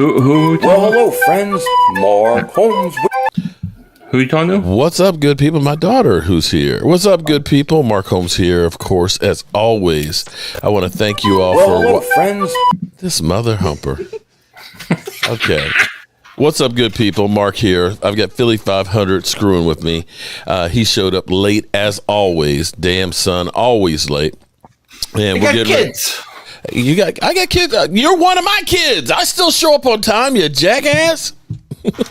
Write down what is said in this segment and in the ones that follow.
Who? Well, hello, friends. Mark Holmes. Who are you talking to? What's up, good people? My daughter who's here. What's up, good people? Mark Holmes here, of course, as always. I want to thank you all for hello, friends. This mother humper. Okay. What's up, good people? Mark here. I've got Philly.500 screwing with me. He showed up late as always. Damn son, always late. And we're getting kids. I got kids. You're one of my kids. I still show up on time, you jackass.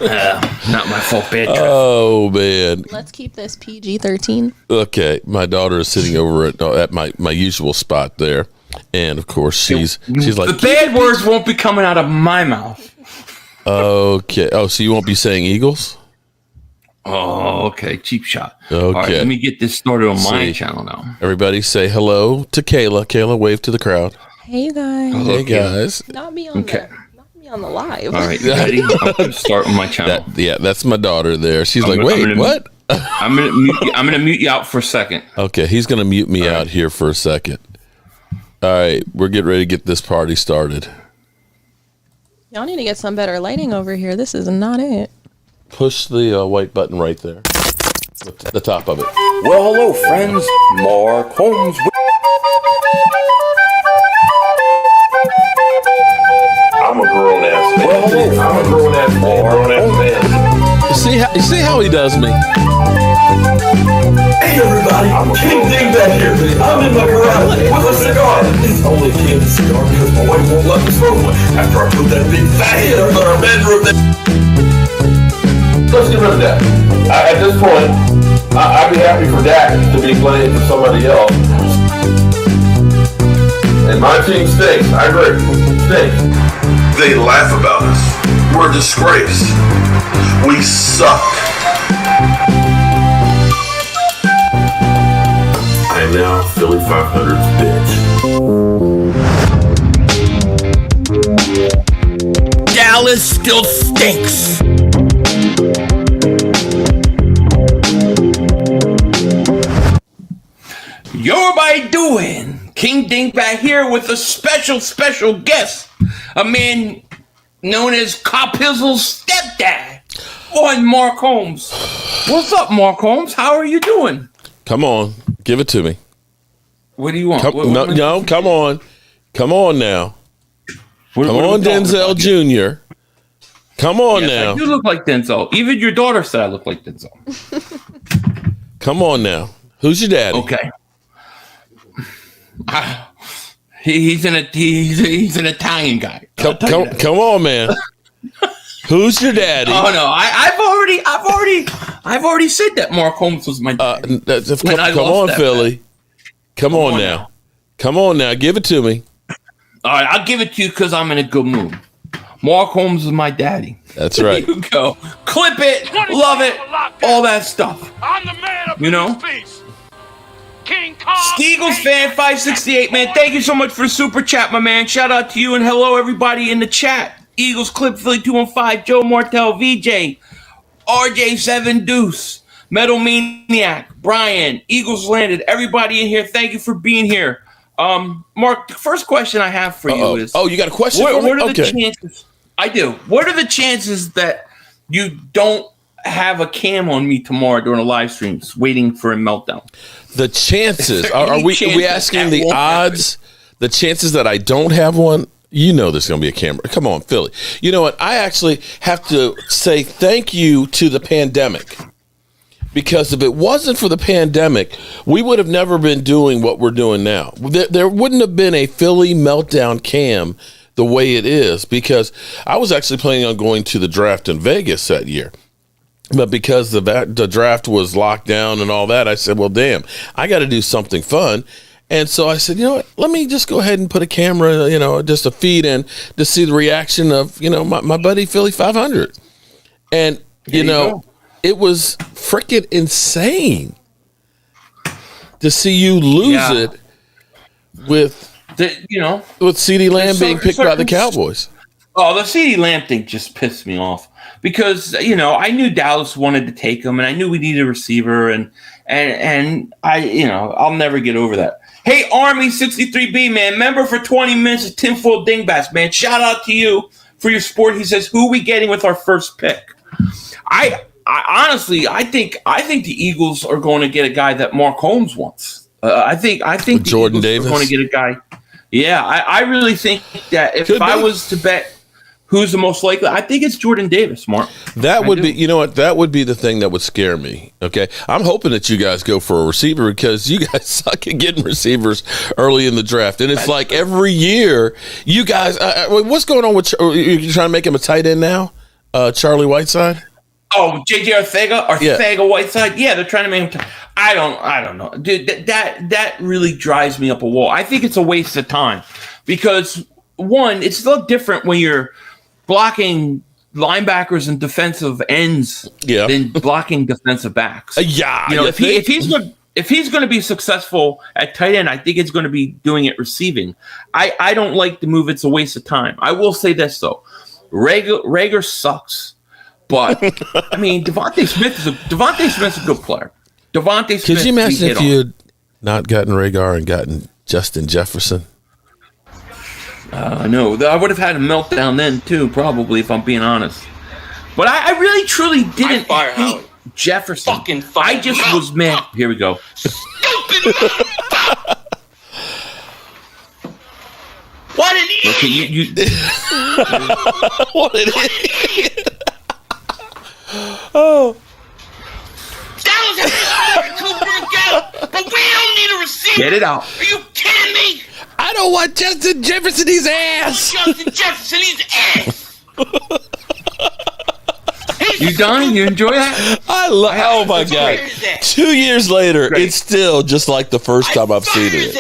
Not my fault, bad. Oh man. Let's keep this PG-13. Okay, my daughter is sitting over at my usual spot there, and of course she's like, the bad words won't be coming out of my mouth. Okay. Oh, so you won't be saying Eagles? Oh, okay. Cheap shot. Okay. All right, let me get this started on my channel now. Everybody say hello to Kayla. Kayla, wave to the crowd. Hey, you guys. Hey, guys. Not me on the live. All right, you ready? I'm going to start on my channel. That's my daughter there. She's wait, what? I'm gonna mute you out for a second. Okay, he's gonna mute me out here for a second. All right, we're getting ready to get this party started. Y'all need to get some better lighting over here. This is not it. Push the white button right there. The top of it. Well, hello, friends. Mark Holmes. I'm a grown-ass man. Well, hello, I'm a grown-ass man. You see how he does me? Hey, everybody. King Ding back here. I'm in my garage with a cigar. It's only a King cigar because my wife won't let me smoke one after I put that big fat head up in our bedroom. Let's get rid of that. At this point, I'd be happy for Dak to be playing for somebody else. And my team stinks. I agree. Stinks. They laugh about us. We're a disgrace. We suck. I am now Philly.500's bitch. Dallas still stinks. Yo, everybody doing? King Dingbat here with a special guest. A man known as Cop Pizzle's stepdad on Mark Holmes. What's up, Mark Holmes? How are you doing? Come on, give it to me. What do you want? Come on. Come on now. Come on, Denzel Jr. Come on now. You look like Denzel. Even your daughter said I look like Denzel. Come on now. Who's your daddy? Okay. He's an Italian guy. Come on, man. Who's your daddy? Oh no, I've already said that Mark Holmes was my daddy. Come on, Philly. Come on now. Come on now. Give it to me. All right, I'll give it to you because I'm in a good mood. Mark Holmes is my daddy. That's right. There you go. Clip it. Love it. All that stuff. I'm the man up you know? in this piece. King Kong. Steagles fan 568, man. Thank you so much for the super chat, my man. Shout out to you and hello everybody in the chat. Eagles Clip Philly 215, Joe Martell, VJ, RJ7 Deuce, Metal Maniac, Brian, Eagles Landed, everybody in here. Thank you for being here. Mark, the first question I have for you is... Oh, you got a question for me? What are the chances... I do. What are the chances that you don't have a cam on me tomorrow during a live stream waiting for a meltdown? The chances... Are we asking the odds? The chances that I don't have one? You know there's going to be a camera. Come on, Philly. You know what? I actually have to say thank you to the pandemic. Because if it wasn't for the pandemic, we would have never been doing what we're doing now. There wouldn't have been a Philly Meltdown cam the way it is, because I was actually planning on going to the draft in Vegas that year. But because the draft was locked down and all that, I said, well, damn, I got to do something fun. And so I said, you know what, let me just go ahead and put a camera, just a feed in to see the reaction of, my buddy Philly.500. And, it was freaking insane to see you lose it with CeeDee Lamb being picked by the Cowboys. Oh, the CeeDee Lamb thing just pissed me off because, I knew Dallas wanted to take him and I knew we needed a receiver and I'll never get over that. Hey, Army 63B, man, member for 20 minutes of Tinfoil Dingbats, man. Shout out to you for your sport. He says, "Who are we getting with our first pick?" I honestly, I think the Eagles are going to get a guy that Mark Holmes wants. I think the Jordan Eagles Davis are going to get a guy. Yeah, I really think that if I was to bet who's the most likely, I think it's Jordan Davis, Mark. That would be, you know what? That would be the thing that would scare me. Okay, I'm hoping that you guys go for a receiver because you guys suck at getting receivers early in the draft, and it's like every year you guys. What's going on with? You're trying to make him a tight end now, Charlie Whiteside. Oh, JJ Arcega Whiteside. Yeah, they're trying to make him. I don't know, dude. That really drives me up a wall. I think it's a waste of time because one, it's a little different when you're blocking linebackers and defensive ends than blocking defensive backs. If he's going to be successful at tight end, I think it's going to be doing it receiving. I don't like the move. It's a waste of time. I will say this though, Rager sucks. But I mean, Devontae Smith's a good player. Devontae Smith. Could you imagine if you had not gotten Rager and gotten Justin Jefferson? I know. I would have had a meltdown then too, probably, if I'm being honest. But I really, truly didn't hate Jefferson. I just was mad. Here we go. What an idiot! Okay, What an idiot! Oh. That was a to work out, but we don't need a receiver. get it out. Are you kidding me? I don't want Justin Jefferson. He's ass. Justin Jefferson, he's ass. You done? You enjoy that? Oh my god! 2 years later, it's still just like the first time I've seen it.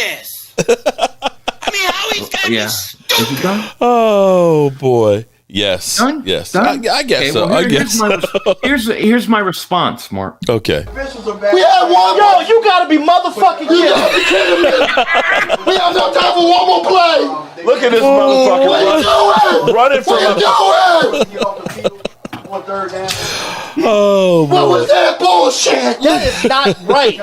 I mean, how he's got Is he done? Oh boy! Yes. Done? Yes. Done? I guess Okay, so. well, I guess so. Here's my response, Mark. Okay. We had one. Yo, you gotta be motherfucking kidding me. We have no time for one more play. Look at this motherfucker. What you doing? Running from What you doing? Oh What boy. was that bullshit? That is not right.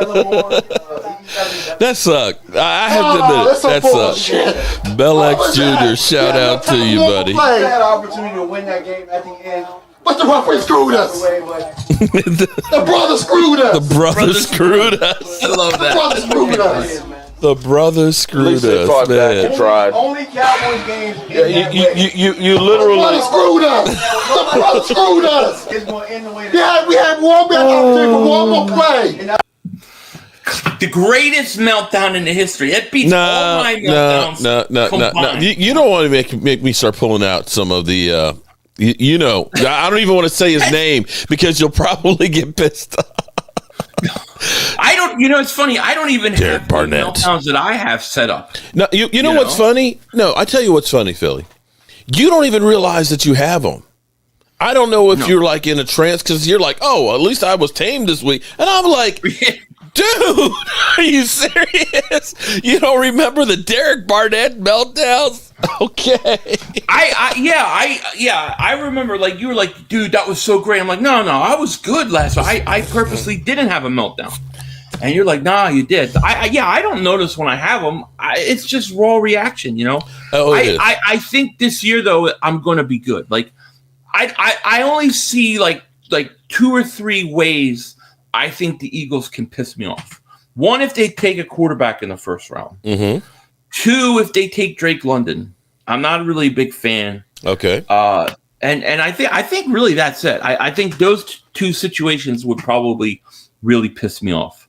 That sucked. I have to admit that's some that bullshit. sucked. Bell X Jr. Shout out to you, buddy. We had an opportunity to win that game at the end. But the referee screwed us. The brother screwed us. The brother screwed us. I love The that. brother screwed us. The brother screwed us, man. tried. Only Cowboys games. You The literally. brother screwed us. The brother screwed us. Yeah, we had one opportunity for one more play. The greatest meltdown in the history. That beats all my No. meltdowns. You don't want to make me start pulling out some of the. I don't even want to say his name because you'll probably get pissed off. I don't. It's funny. I don't even Derek have Barnett. meltdowns that I have set up. No, you know what's funny? No, I tell you what's funny, Philly. You don't even realize that you have them. I don't know if you're like in a trance because you're like, oh, at least I was tamed this week, and I'm like, dude, are you serious? You don't remember the Derek Barnett meltdowns? Okay. I remember, like, you were like, dude, that was so great. I'm like, no, I was good last week. I purposely didn't have a meltdown. And you're like, nah, you did. I don't notice when I have them. It's just raw reaction, Oh, it is. I think this year, though, I'm going to be good. Like, I only see, like 2 or 3 ways I think the Eagles can piss me off. One, if they take a quarterback in the first round. Mm-hmm. 2, if they take Drake London. I'm not really a big fan. Okay. And I think really that's it. I think those 2 situations would probably really piss me off.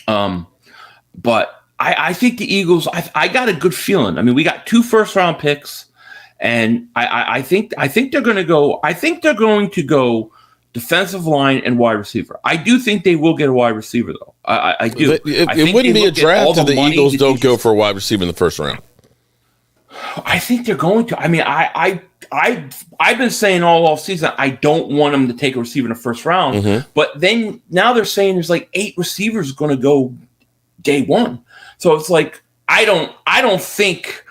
But I think the Eagles. I got a good feeling. I mean, we got 2 first-round picks, and I think they're going to go. I think they're going to go defensive line and wide receiver. I do think they will get a wide receiver, though. I do. It wouldn't be a draft if the Eagles don't go for a wide receiver in the first round. I think they're going to. I mean, I've been saying all off season I don't want them to take a receiver in the first round. Mm-hmm. But then now they're saying there's like 8 receivers going to go day one. So it's like I don't think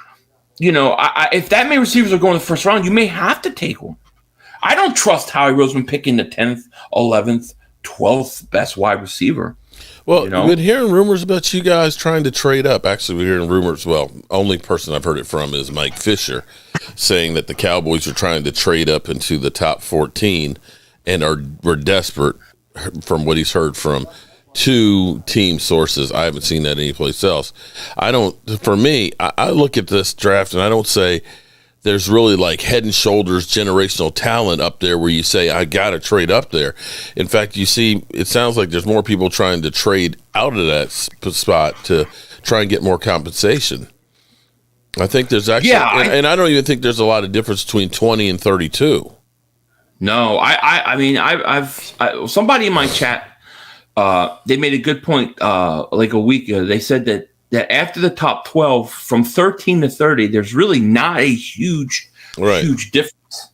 if that many receivers are going in the first round, you may have to take one. I don't trust Howie Roseman picking the 10th, 11th, 12th best wide receiver. Well, we've been hearing rumors about you guys trying to trade up. Actually, we're hearing rumors. Well, only person I've heard it from is Mike Fisher, saying that the Cowboys are trying to trade up into the top 14 and were desperate, from what he's heard from 2 team sources. I haven't seen that anyplace else. For me, I look at this draft and I don't say there's really like head and shoulders generational talent up there where you say, I got to trade up there. In fact, it sounds like there's more people trying to trade out of that spot to try and get more compensation. I think there's actually, and I don't even think there's a lot of difference between 20 and 32. No, I mean, I've somebody in my chat, they made a good point like a week ago. They said that after the top 12, from 13 to 30, there's really not a huge difference.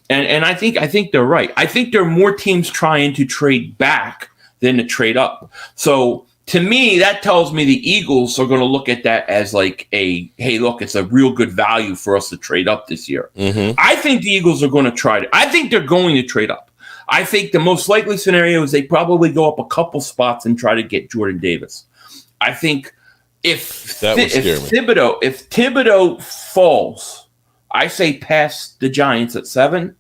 And I think they're right. I think there are more teams trying to trade back than to trade up. So to me, that tells me the Eagles are going to look at that as like hey, look, it's a real good value for us to trade up this year. Mm-hmm. I think the Eagles are going to try to. I think they're going to trade up. I think the most likely scenario is they probably go up a couple spots and try to get Jordan Davis. I think if Thibodeau falls, I say past the Giants at 7.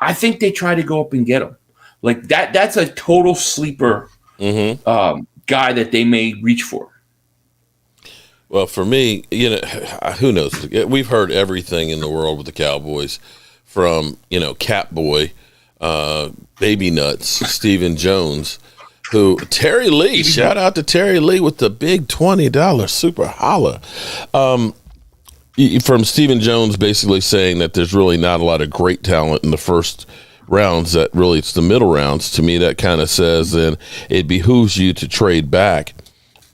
I think they try to go up and get him. Like that. That's a total sleeper. Mm-hmm. Guy that they may reach for. Well, for me, who knows? We've heard everything in the world with the Cowboys, from Cap Boy, Baby Nuts, Stephen Jones, Terry Lee. Shout out to Terry Lee with the big $20 super holla. From Stephen Jones, basically saying that there's really not a lot of great talent in the first rounds, that really it's the middle rounds. To me, that kind of says then it behooves you to trade back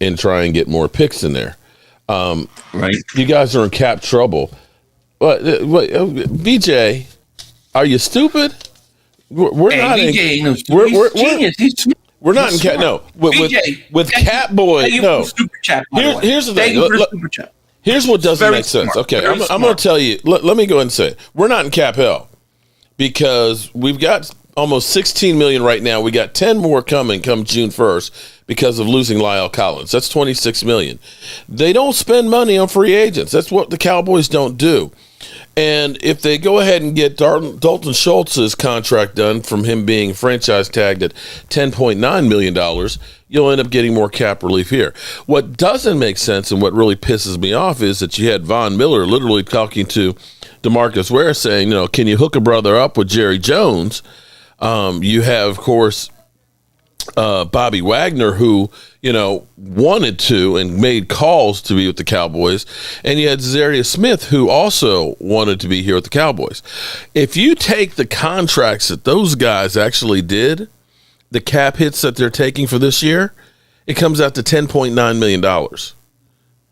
and try and get more picks in there. Right. You guys are in cap trouble. But BJ, are you stupid? We're not in. We're genius. We're not in cap. No, with Cap Boy. No. Here's the thing. Here's what doesn't make sense. Okay, I'm going to tell you. Let me go ahead and say it. We're not in cap hell, because we've got almost 16 million right now. We got 10 more coming come June 1st because of losing Lyle Collins. That's 26 million. They don't spend money on free agents. That's what the Cowboys don't do. And if they go ahead and get Dalton Schultz's contract done, from him being franchise tagged at $10.9 million, you'll end up getting more cap relief here. What doesn't make sense, and what really pisses me off, is that you had Von Miller literally talking to DeMarcus Ware saying, can you hook a brother up with Jerry Jones? You have, of course, Bobby Wagner, who, wanted to and made calls to be with the Cowboys. And you had Zarius Smith, who also wanted to be here with the Cowboys. If you take the contracts that those guys actually did, the cap hits that they're taking for this year, it comes out to $10.9 million.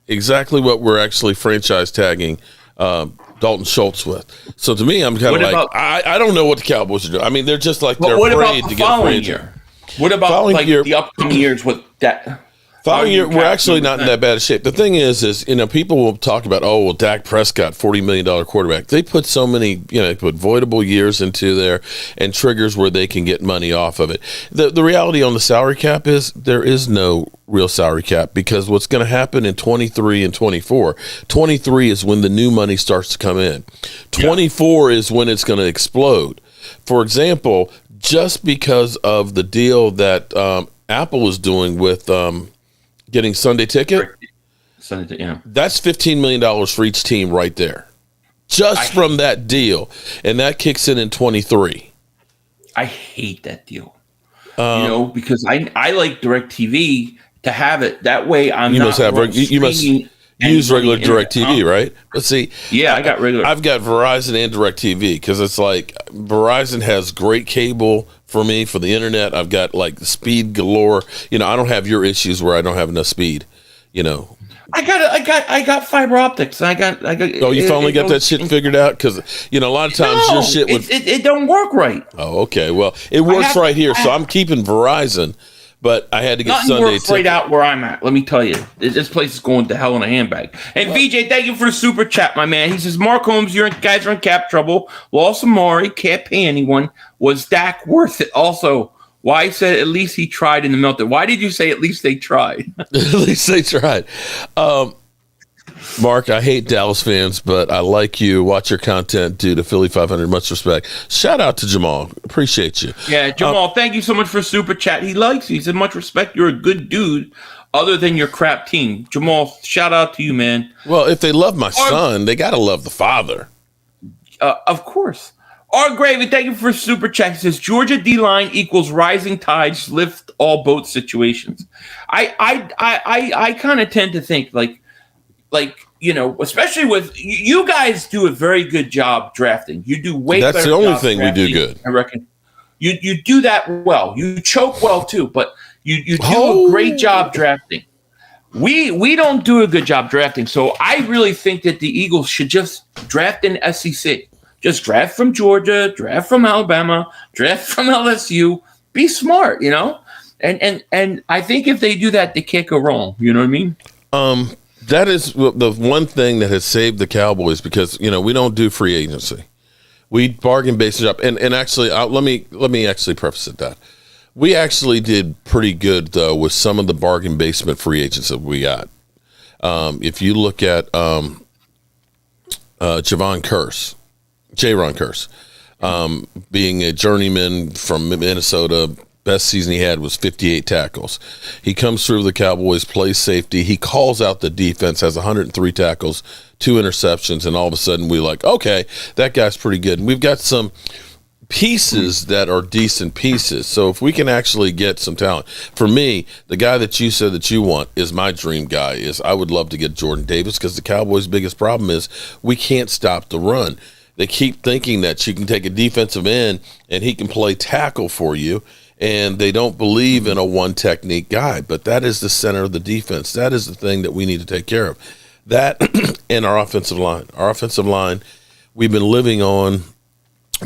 Exactly what we're actually franchise tagging Dalton Schultz with. So to me, I'm kind of like, I don't know what the Cowboys are doing. I mean, they're just like, they're afraid to get a free agent. What about the upcoming years with that? Following year, we're actually not in that bad of shape. The thing is, people will talk about, Dak Prescott, $40 million quarterback. They put so many, they put voidable years into there and triggers where they can get money off of it. The reality on the salary cap is there is no real salary cap, because what's going to happen in 23 and 24, 23 is when the new money starts to come in. 24 is when it's going to explode. For example, just because of the deal that Apple is doing with getting Sunday Ticket, that's $15 million for each team right there, just from that deal, and that kicks in 23. I hate that deal, because I like DirecTV to have it that way. You must use regular DirecTV, right? Let's see. Yeah, I got regular. I've got Verizon and DirecTV, because it's like Verizon has great cable for me for the internet. I've got like the speed galore. I don't have your issues where I don't have enough speed. I got fiber optics. I got. Oh, you finally got that shit figured out? Because a lot of times your shit would. It don't work right. Oh, okay. Well, it works right here, so I'm keeping Verizon. But I had to get Sunday Ticket. Right out where I'm at. Let me tell you, this place is going to hell in a handbag. And VJ, thank you for the super chat, my man. He says, Mark Holmes, guys are in cap trouble. Lost Amari, can't pay anyone. Was Dak worth it? Also, Why said at least he tried in the meltdown? Why did you say at least they tried? At least they tried. Mark, I hate Dallas fans, but I like you. Watch your content due to Philly.500. Much respect. Shout out to Jamal. Appreciate you. Yeah, Jamal, thank you so much for super chat. He likes you. He said, much respect. You're a good dude other than your crap team. Jamal, shout out to you, man. Well, if they love my son, they got to love the father. Of course. R. Gravy, thank you for super chat. He says Georgia D-line equals rising tides lift all boat situations. I kind of tend to think like especially with you guys do a very good job drafting. You do way better. That's the only job thing drafting, we do good. I reckon. You do that well. You choke well too, but you do a great job drafting. We don't do a good job drafting, so I really think that the Eagles should just draft in SEC. Just draft from Georgia, draft from Alabama, draft from LSU. Be smart, And I think if they do that, they can't go wrong. You know what I mean? That is the one thing that has saved the Cowboys because we don't do free agency. We bargain based up, and actually, let me actually preface it that we actually did pretty good though with some of the bargain basement free agents that we got. If you look at Jaron Curse, being a journeyman from Minnesota. Best season he had was 58 tackles. He comes through the Cowboys, plays safety. He calls out the defense, has 103 tackles, 2 interceptions, and all of a sudden we're like, okay, that guy's pretty good. And we've got some pieces that are decent pieces. So if we can actually get some talent. For me, the guy that you said that you want is my dream guy. I would love to get Jordan Davis because the Cowboys' biggest problem is we can't stop the run. They keep thinking that you can take a defensive end and he can play tackle for you. And they don't believe in a one technique guy, but that is the center of the defense. That is the thing that we need to take care of. That and our offensive line. Our offensive line, we've been living on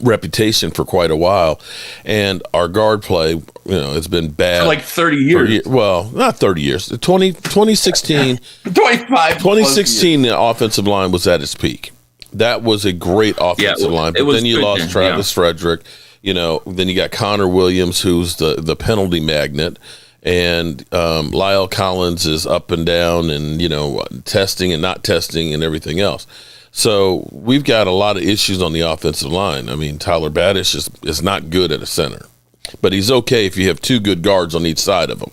reputation for quite a while, and our guard play, it's been bad. For like 30 years. Well, not 30 years. 2016, 25. 2016, the offensive line was at its peak. That was a great offensive line, but then you lost Travis Frederick. Then you got Connor Williams, who's the penalty magnet, and Lyle Collins is up and down and, testing and not testing and everything else. So we've got a lot of issues on the offensive line. I mean, Tyler Badish is not good at a center, but he's okay if you have 2 good guards on each side of him.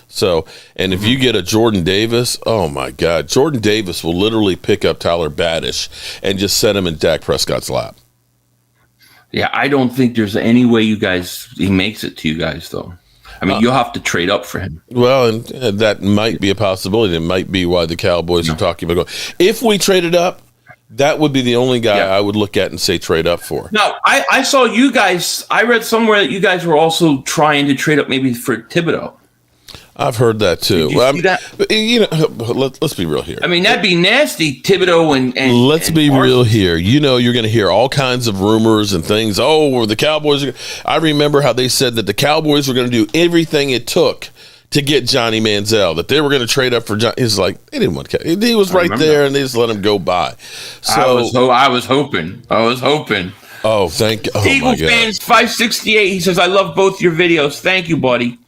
So, and if you get a Jordan Davis, oh my God, Jordan Davis will literally pick up Tyler Badish and just set him in Dak Prescott's lap. Yeah, I don't think there's any way he makes it to you guys, though. I mean, you'll have to trade up for him. Well, and that might be a possibility. It might be why the Cowboys are talking about going. If we traded up, that would be the only guy I would look at and say trade up for. No, I saw you guys. I read somewhere that you guys were also trying to trade up maybe for Thibodeau. I've heard that too. Did you see that? Let's be real here. I mean, that'd be nasty, Thibodeau and let's be real here. You're going to hear all kinds of rumors and things. Oh, the Cowboys. I remember how they said that the Cowboys were going to do everything it took to get Johnny Manziel, that they were going to trade up for Johnny. He's like, they didn't want to. He was right there, and they just let him go by. So I was hoping. Oh, thank you. Oh, Eagle fans 568. He says, I love both your videos. Thank you, buddy.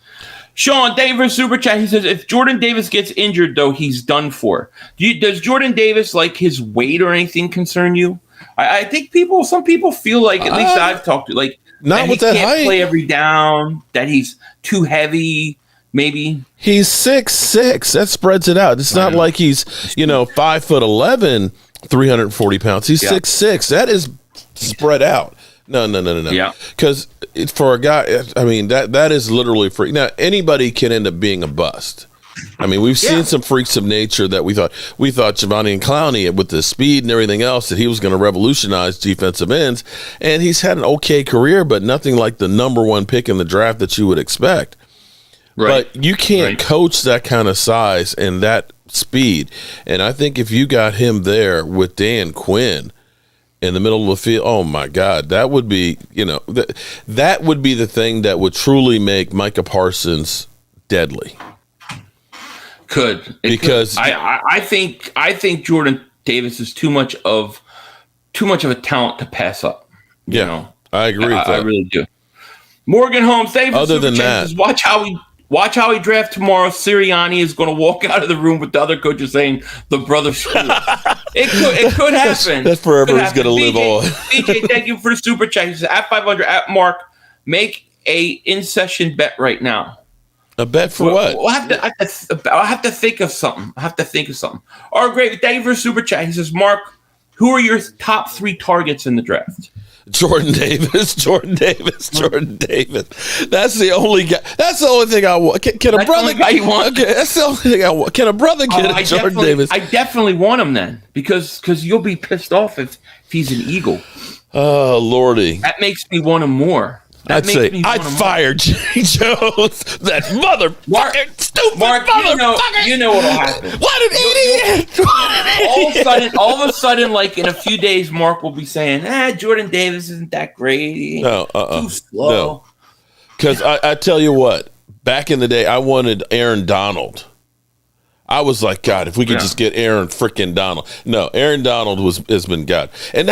Sean, thank you for super chat. He says, if Jordan Davis gets injured, though, he's done for. Does Jordan Davis, like his weight or anything, concern you? I think some people feel like, at least I've talked to, like, not with that height. He can't play every down, that he's too heavy, maybe. He's 6'6". That spreads it out. It's not like he's, 5'11", 340 pounds. He's 6'6". That is spread out. No. Yeah. Because for a guy, I mean, that is literally free. Now, anybody can end up being a bust. I mean, we've seen some freaks of nature that we thought Giovanni and Clowney, with the speed and everything else, that he was going to revolutionize defensive ends. And he's had an okay career, but nothing like the number 1 pick in the draft that you would expect. Right. But you can't coach that kind of size and that speed. And I think if you got him there with Dan Quinn in the middle of the field, oh my God, that would be, that would be the thing that would truly make Micah Parsons deadly. Because I think Jordan Davis is too much of a talent to pass up. You know? I agree with that. I really do. Morgan Holmes, thank you for Other super than chat. that- Says, watch how he draft tomorrow. Sirianni is going to walk out of the room with the other coaches saying the brother screwed. It could happen. That's forever is going to live BJ, on. BJ, thank you for the super chat. He says, at 500, at Mark, make a in-session bet right now. A bet for what? I'll have to think of something. All right, great. Thank you for the super chat. He says, Mark, who are your top 3 targets in the draft? Jordan Davis. That's the only guy. That's the only thing I want. Can a brother? Guy you want? Okay, that's the only thing I want. Can a brother get Jordan Davis? I definitely want him then because you'll be pissed off if he's an Eagle. Oh Lordy, that makes me want him more. I'd fire Jerry Jones. That motherfucker, stupid motherfucker. You know what'll happen. What an idiot! All of a sudden, like in a few days, Mark will be saying, Jordan Davis isn't that great. Too slow. No. Because I tell you what, back in the day, I wanted Aaron Donald. I was like, God, if we could just get Aaron freaking Donald. No, Aaron Donald has been God. And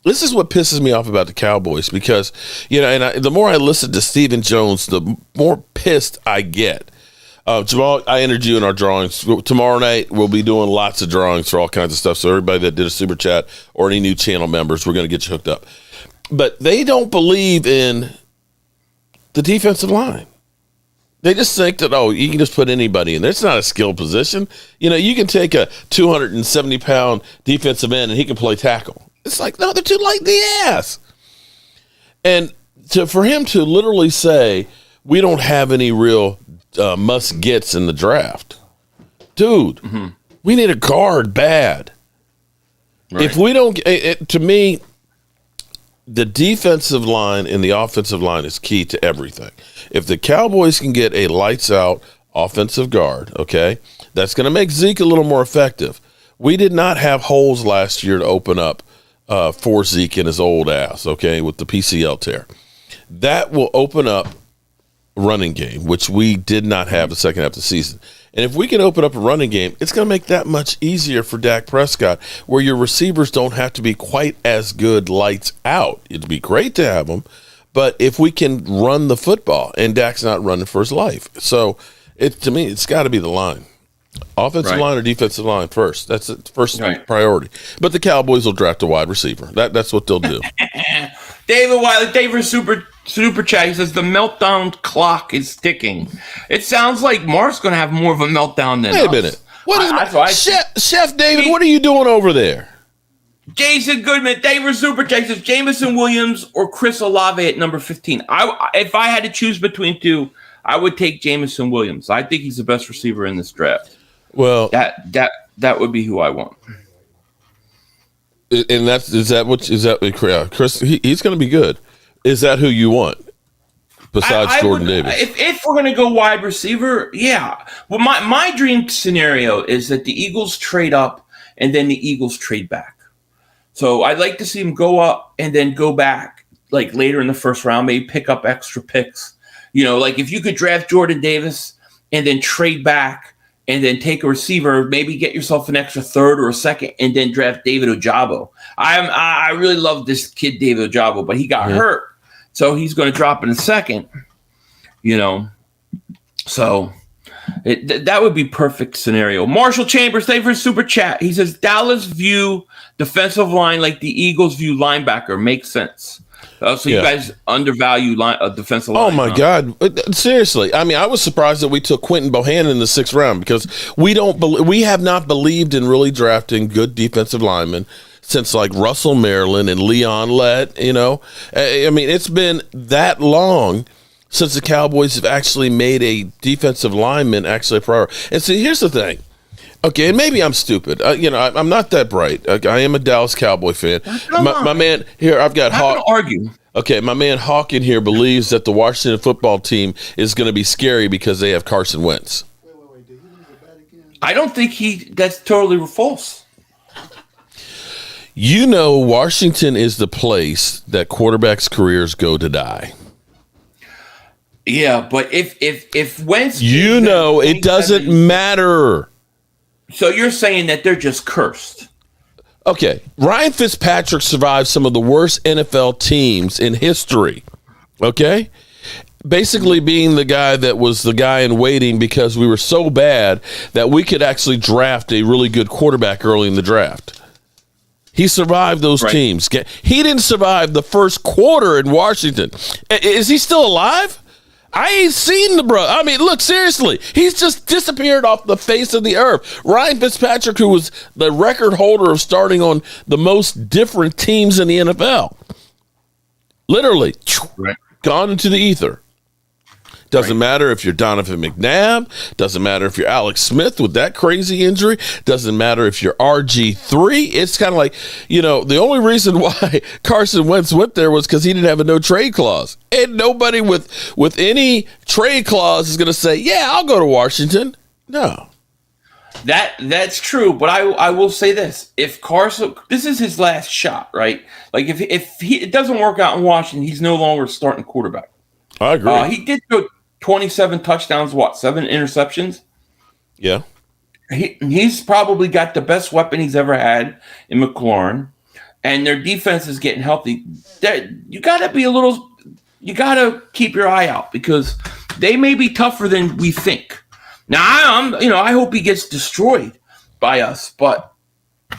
this is what pisses me off about the Cowboys because, the more I listen to Stephen Jones, the more pissed I get. Jamal, I entered you in our drawings. Tomorrow night, we'll be doing lots of drawings for all kinds of stuff. So everybody that did a super chat or any new channel members, we're going to get you hooked up. But they don't believe in the defensive line. They just think that, you can just put anybody in there. It's not a skill position. You can take a 270-pound defensive end and he can play tackle. It's like, no, they're too light in the ass. And for him to literally say, we don't have any real must-gets in the draft. Dude, we need a guard bad. Right. If we don't, to me, the defensive line and the offensive line is key to everything. If the Cowboys can get a lights-out offensive guard, okay, that's going to make Zeke a little more effective. We did not have holes last year to open up for Zeke in his old ass, okay, with the PCL tear. That will open up running game, which we did not have the second half of the season. And if we can open up a running game, it's going to make that much easier for Dak Prescott, where your receivers don't have to be quite as good lights out. It'd be great to have them, but if we can run the football, and Dak's not running for his life. So, to me, it's got to be the line. Offensive line or defensive line first. That's the first priority. But the Cowboys will draft a wide receiver. That's what they'll do. David Wiley, David super chat. He says the meltdown clock is ticking. It sounds like Mark's going to have more of a meltdown than Wait a minute. What is Chef David? What are you doing over there? Jason Goodman, David super chat. He says Jameson Williams or Chris Olave at number 15. If I had to choose between two, I would take Jameson Williams. I think he's the best receiver in this draft. Well, that would be who I want. And Chris? He's going to be good. Is that who you want? Besides Jordan Davis, if we're going to go wide receiver, yeah. Well, my dream scenario is that the Eagles trade up and then the Eagles trade back. So I'd like to see them go up and then go back, like later in the first round, maybe pick up extra picks. Like if you could draft Jordan Davis and then trade back and then take a receiver, maybe get yourself an extra third or a second, and then draft David Ojabo. I really love this kid, David Ojabo, but he got hurt, so he's going to drop in a second. So that would be perfect scenario. Marshall Chambers, thank you for super chat. He says Dallas view defensive line like the Eagles view linebacker. Makes sense. You guys undervalue defensive line. Oh, my God. Seriously. I mean, I was surprised that we took Quentin Bohannon in the 6th round because we have not believed in really drafting good defensive linemen since like Russell Maryland and Leon Lett, I mean, it's been that long since the Cowboys have actually made a defensive lineman actually a priority. And see, here's the thing. Okay, and maybe I'm stupid. I'm not that bright. I am a Dallas Cowboy fan. My man here, I've got Hawk. I'm going to argue. Okay, my man Hawk in here believes that the Washington football team is going to be scary because they have Carson Wentz. Wait. Did he lose a bet again? I don't think that's totally false. Washington is the place that quarterbacks' careers go to die. Yeah, but if Wentz, it doesn't matter. So you're saying that they're just cursed? Okay, Ryan Fitzpatrick survived some of the worst NFL teams in history. Okay, basically being the guy that was the guy in waiting because we were so bad that we could actually draft a really good quarterback early in the draft. He survived those teams. He didn't survive the first quarter in Washington. Is he still alive? I ain't seen the bro. I mean, look, seriously. He's just disappeared off the face of the earth. Ryan Fitzpatrick, who was the record holder of starting on the most different teams in the NFL. Literally, gone into the ether. Doesn't matter if you're Donovan McNabb. Doesn't matter if you're Alex Smith with that crazy injury. Doesn't matter if you're RG3. It's kind of like, the only reason why Carson Wentz went there was because he didn't have a no trade clause. And nobody with any trade clause is going to say, yeah, I'll go to Washington. No. That's true, but I will say this: if Carson, this is his last shot, right? Like if it doesn't work out in Washington, he's no longer starting quarterback. I agree. He did go 27 touchdowns, 7 interceptions. Yeah, he's probably got the best weapon he's ever had in McLaurin, and their defense is getting healthy. You got to keep your eye out because they may be tougher than we think. Now, I hope he gets destroyed by us, but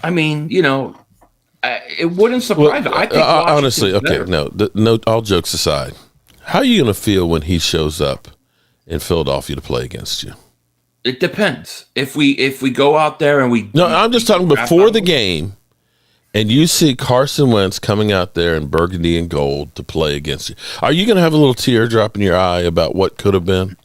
I mean, it wouldn't surprise me. I think honestly, okay, no, all jokes aside, how are you going to feel when he shows up in Philadelphia to play against you? It depends. If we go out there and I'm just talking before the game, and you see Carson Wentz coming out there in burgundy and gold to play against you. Are you going to have a little teardrop in your eye about what could have been?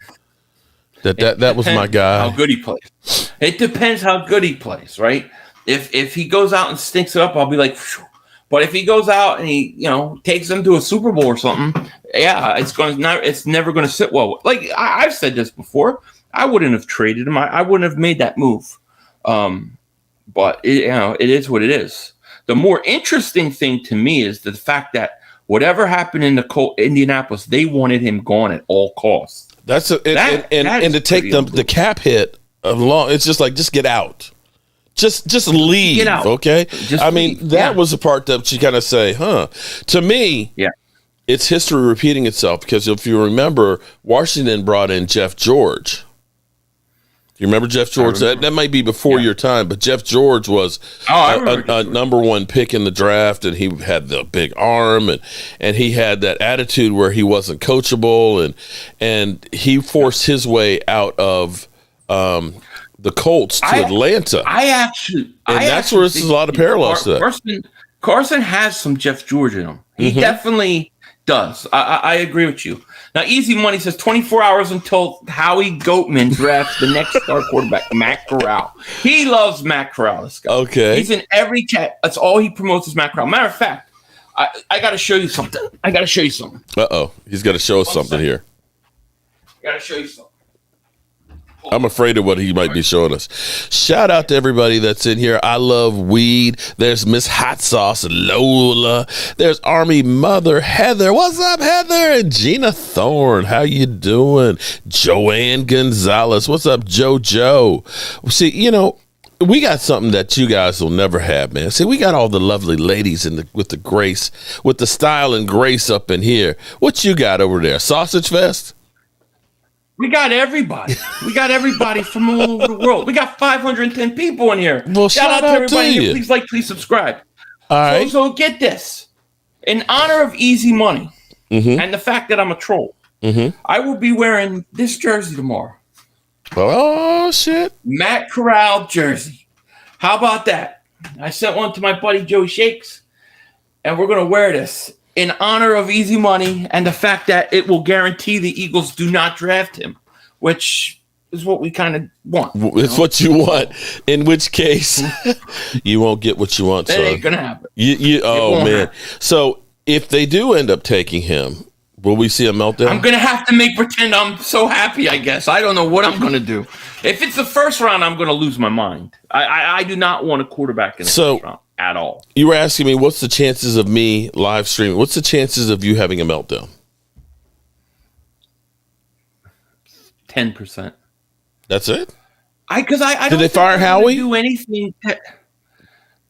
That was my guy. How good he plays. It depends how good he plays, right? If he goes out and stinks it up, I'll be like, phew. But if he goes out and he takes them to a Super Bowl or something, yeah, it's never going to sit well. Like I've said this before, I wouldn't have traded him. I wouldn't have made that move. But it is what it is. The more interesting thing to me is the fact that whatever happened in Indianapolis, they wanted him gone at all costs. And to take the cap hit along, it's just like, just get out. Just leave. Get out. Okay. That was the part that you kind of say, huh? To me, it's history repeating itself because if you remember, Washington brought in Jeff George. You remember Jeff George? That might be before your time, but Jeff George was a number one pick in the draft, and he had the big arm, and he had that attitude where he wasn't coachable, and he forced his way out of the Colts to Atlanta. That's where there's a lot of parallels to that. Carson has some Jeff George in him. He definitely does. I agree with you. Now, Easy Money says 24 hours until Howie Goatman drafts the next star quarterback, Matt Corral. He loves Matt Corral, this guy. Okay. He's in every chat. That's all he promotes is Matt Corral. Matter of fact, I got to show you something. Uh-oh. He's got to show us something here. I got to show you something. I'm afraid of what he might be showing us. Shout out to everybody that's in here. I love weed. There's Miss Hot Sauce Lola. There's Army Mother Heather. What's up, Heather? And Gina Thorne. How you doing? Joanne Gonzalez. What's up, JoJo? See, we got something that you guys will never have, man. See, we got all the lovely ladies with the grace, with the style and grace up in here. What you got over there? Sausage Fest? We got everybody. We got everybody from all over the world. We got 510 people in here. Well, shout out to everybody here. Please like, please subscribe. All right. So get this. In honor of Easy Money and the fact that I'm a troll, I will be wearing this jersey tomorrow. Oh, shit. Matt Corral jersey. How about that? I sent one to my buddy Joe Shakes, and we're going to wear this in honor of Easy Money and the fact that it will guarantee the Eagles do not draft him, which is what we kind of want. It's what you want. In which case, you won't get what you want. That ain't going to happen. Oh, man. Happen. So if they do end up taking him, will we see a meltdown? I'm going to have to pretend I'm so happy, I guess. I don't know what I'm going to do. If it's the first round, I'm going to lose my mind. I do not want a quarterback in the first round at all. You were asking me, what's the chances of me live streaming? What's the chances of you having a meltdown? 10%. That's it? Because I did they fire Howie? Do anything?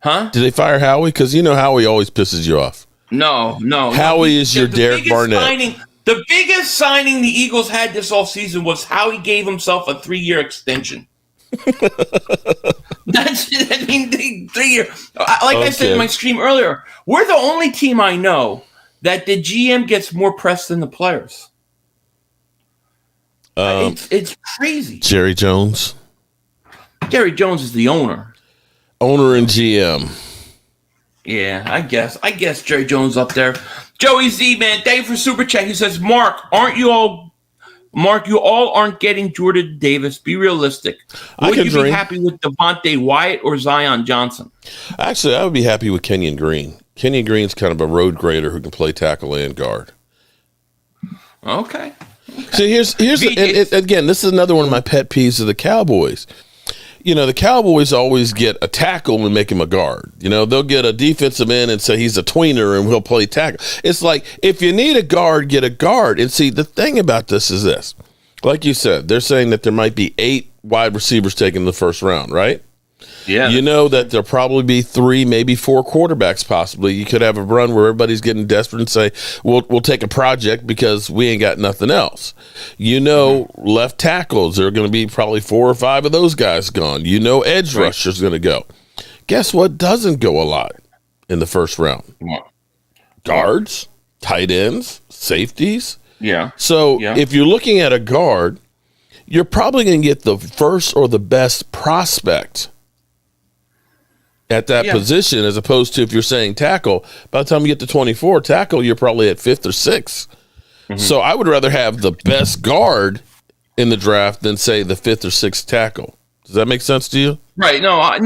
Huh? Did they fire Howie? Because Howie always pisses you off. No. Howie is your Derek Barnett. The biggest signing the Eagles had this offseason was how he gave himself a 3-year extension. That's, 3 year. Like I said in my stream earlier, we're the only team I know that the GM gets more press than the players. It's crazy. Jerry Jones. Jerry Jones is the owner. Owner and GM. Yeah, I guess Jerry Jones up there. Joey Z, man, thank you for Super Chat. He says, Mark, you all aren't getting Jordan Davis. Be realistic. Would you be happy with Devontae Wyatt or Zion Johnson? Actually, I would be happy with Kenyon Green. Kenyon Green's kind of a road grader who can play tackle and guard. Okay. So here's again, this is another one of my pet peeves of the Cowboys. You know, the Cowboys always get a tackle and make him a guard. You know, they'll get a defensive end and say he's a tweener and he'll play tackle. It's like, if you need a guard, get a guard. And see, the thing about this is this. Like you said, they're saying that there might be 8 wide receivers taken in the first round, right? Yeah. You know that there'll probably be 3, maybe 4 quarterbacks possibly. You could have a run where everybody's getting desperate and say, we'll take a project because we ain't got nothing else. You know, left tackles, there are going to be probably 4 or 5 of those guys gone. You know, edge rushers going to go. Guess what doesn't go a lot in the first round? Guards, tight ends, safeties. Yeah. So if you're looking at a guard, you're probably going to get the first or the best prospect at that position, as opposed to if you're saying tackle, by the time you get to 24, tackle, you're probably at 5th or 6th. Mm-hmm. So I would rather have the best guard in the draft than, say, the 5th or 6th tackle. Does that make sense to you? Right. No, I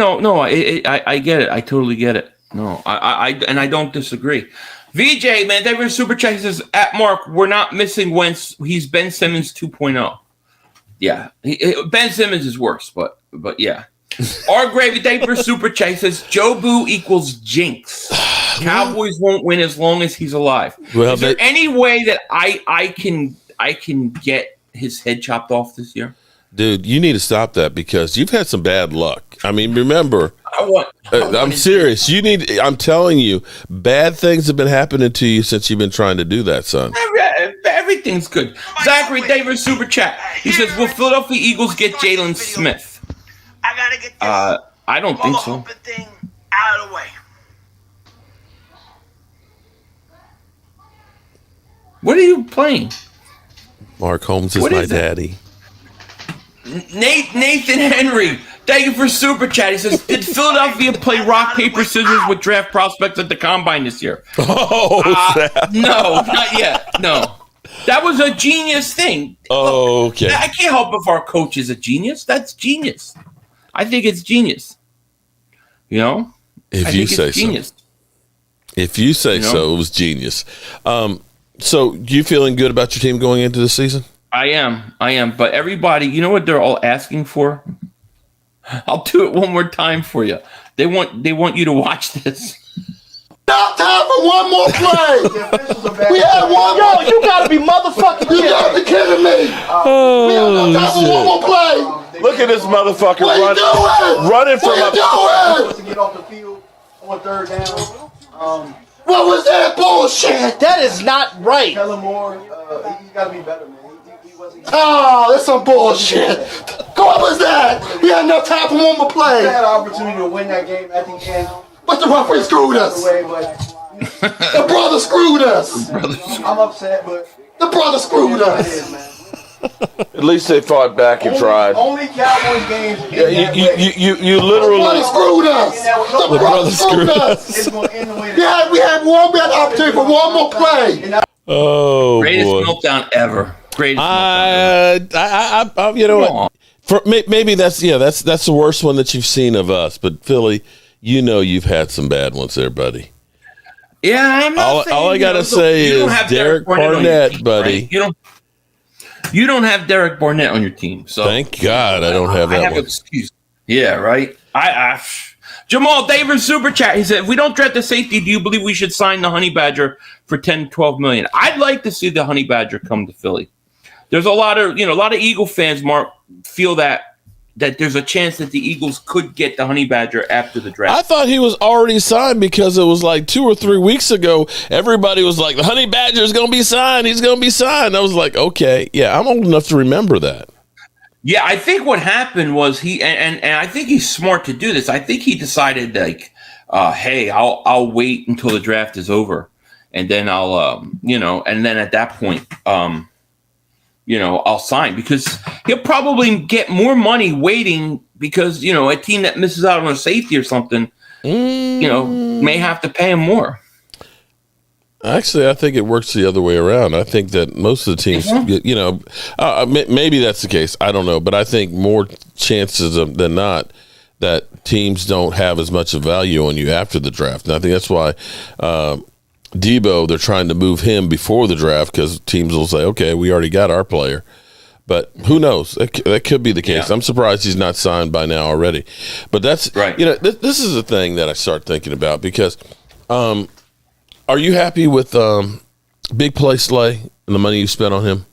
get it. I totally get it. No, I don't disagree. VJ, man, David Super Chat says, at Mark, we're not missing Wentz. He's Ben Simmons 2.0. Yeah. Ben Simmons is worse, but yeah. Our Gravy Diaper Super Chat says Jobu equals jinx. Cowboys won't win as long as he's alive. Well, is there any way that I can get his head chopped off this year? Dude, you need to stop that because you've had some bad luck. I mean, remember, I'm serious. I'm telling you, bad things have been happening to you since you've been trying to do that, son. Everything's good. Zachary Davis Super Chat. He says, will Philadelphia Eagles get Jalen Smith? I gotta get this I don't think so. thing out of the way. What are you playing? Mark Holmes is my daddy. Nathan Henry, thank you for Super Chat. He says, did Philadelphia play rock, paper, scissors with draft prospects at the Combine this year? No, not yet. No. That was a genius thing. Oh, okay. I can't help if our coach is a genius. That's genius. I think it's genius. You know? If you say so. If you say so, it was genius. So, you feeling good about your team going into the season? I am. But everybody, you know what they're all asking for? I'll do it one more time for you. They want you to watch this. Not time for one more play. We had one. Yo, you gotta be motherfucking kidding. You gotta be kidding me. We have no time for one more play. Look at this motherfucker running from a. To get off the field on 3rd down. What was that bullshit? That is not right. Tell him more. He's gotta be better, man. Oh, that's some bullshit. What was that? We had enough time for one more play. We had an opportunity to win that game at the end. But the referee screwed us. The brother screwed us. I'm upset, but the brother screwed us. At least they fought back and tried. Only Cowboys games. You literally. The brother screwed us. The brother screwed us. We had an opportunity for one more play. Oh, greatest boy. Meltdown ever. Greatest meltdown. You know what? Maybe that's the worst one that you've seen of us. But Philly, you know you've had some bad ones there, buddy. Yeah, I'm not saying. All I gotta say is Derek Barnett, buddy. Right? You don't have Derek Barnett on your team, so thank God I don't have that one. Excuse. Yeah, right. Jamal Davis Super Chat. He said, if we don't draft the safety, do you believe we should sign the Honey Badger for $10-12 million? I'd like to see the Honey Badger come to Philly. There's a lot of Eagle fans, Mark, feel that that there's a chance that the Eagles could get the Honey Badger after the draft. I thought he was already signed because it was like 2 or 3 weeks ago. Everybody was like, the Honey Badger is going to be signed. He's going to be signed. I was like, okay, yeah, I'm old enough to remember that. Yeah, I think what happened was he and I think he's smart to do this. I think he decided like, hey, I'll wait until the draft is over, and then I'll and then at that point, I'll sign, because he'll probably get more money waiting, because a team that misses out on a safety or something, may have to pay him more. Actually, I think it works the other way around. I think that most of the teams, maybe that's the case. I don't know. But I think more chances than not that teams don't have as much of value on you after the draft. And I think that's why Debo, they're trying to move him before the draft, because teams will say, okay, we already got our player. But who knows? That could be the case. Yeah. I'm surprised he's not signed by now already. But that's right. This is a thing that I start thinking about, because are you happy with Big Play Slay and the money you spent on him?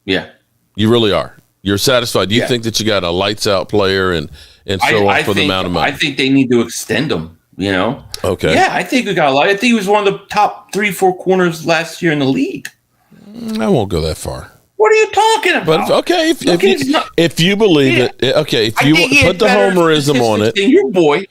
Yeah. You really are. You're satisfied. Do you think that you got a lights out player and so on for the amount of money? I think they need to extend him, Okay. Yeah, I think we got a lot. I think he was one of the top 3-4 corners last year in the league. I won't go that far. What are you talking about? But okay, if you believe it, okay, if you put the homerism on it. Your boy.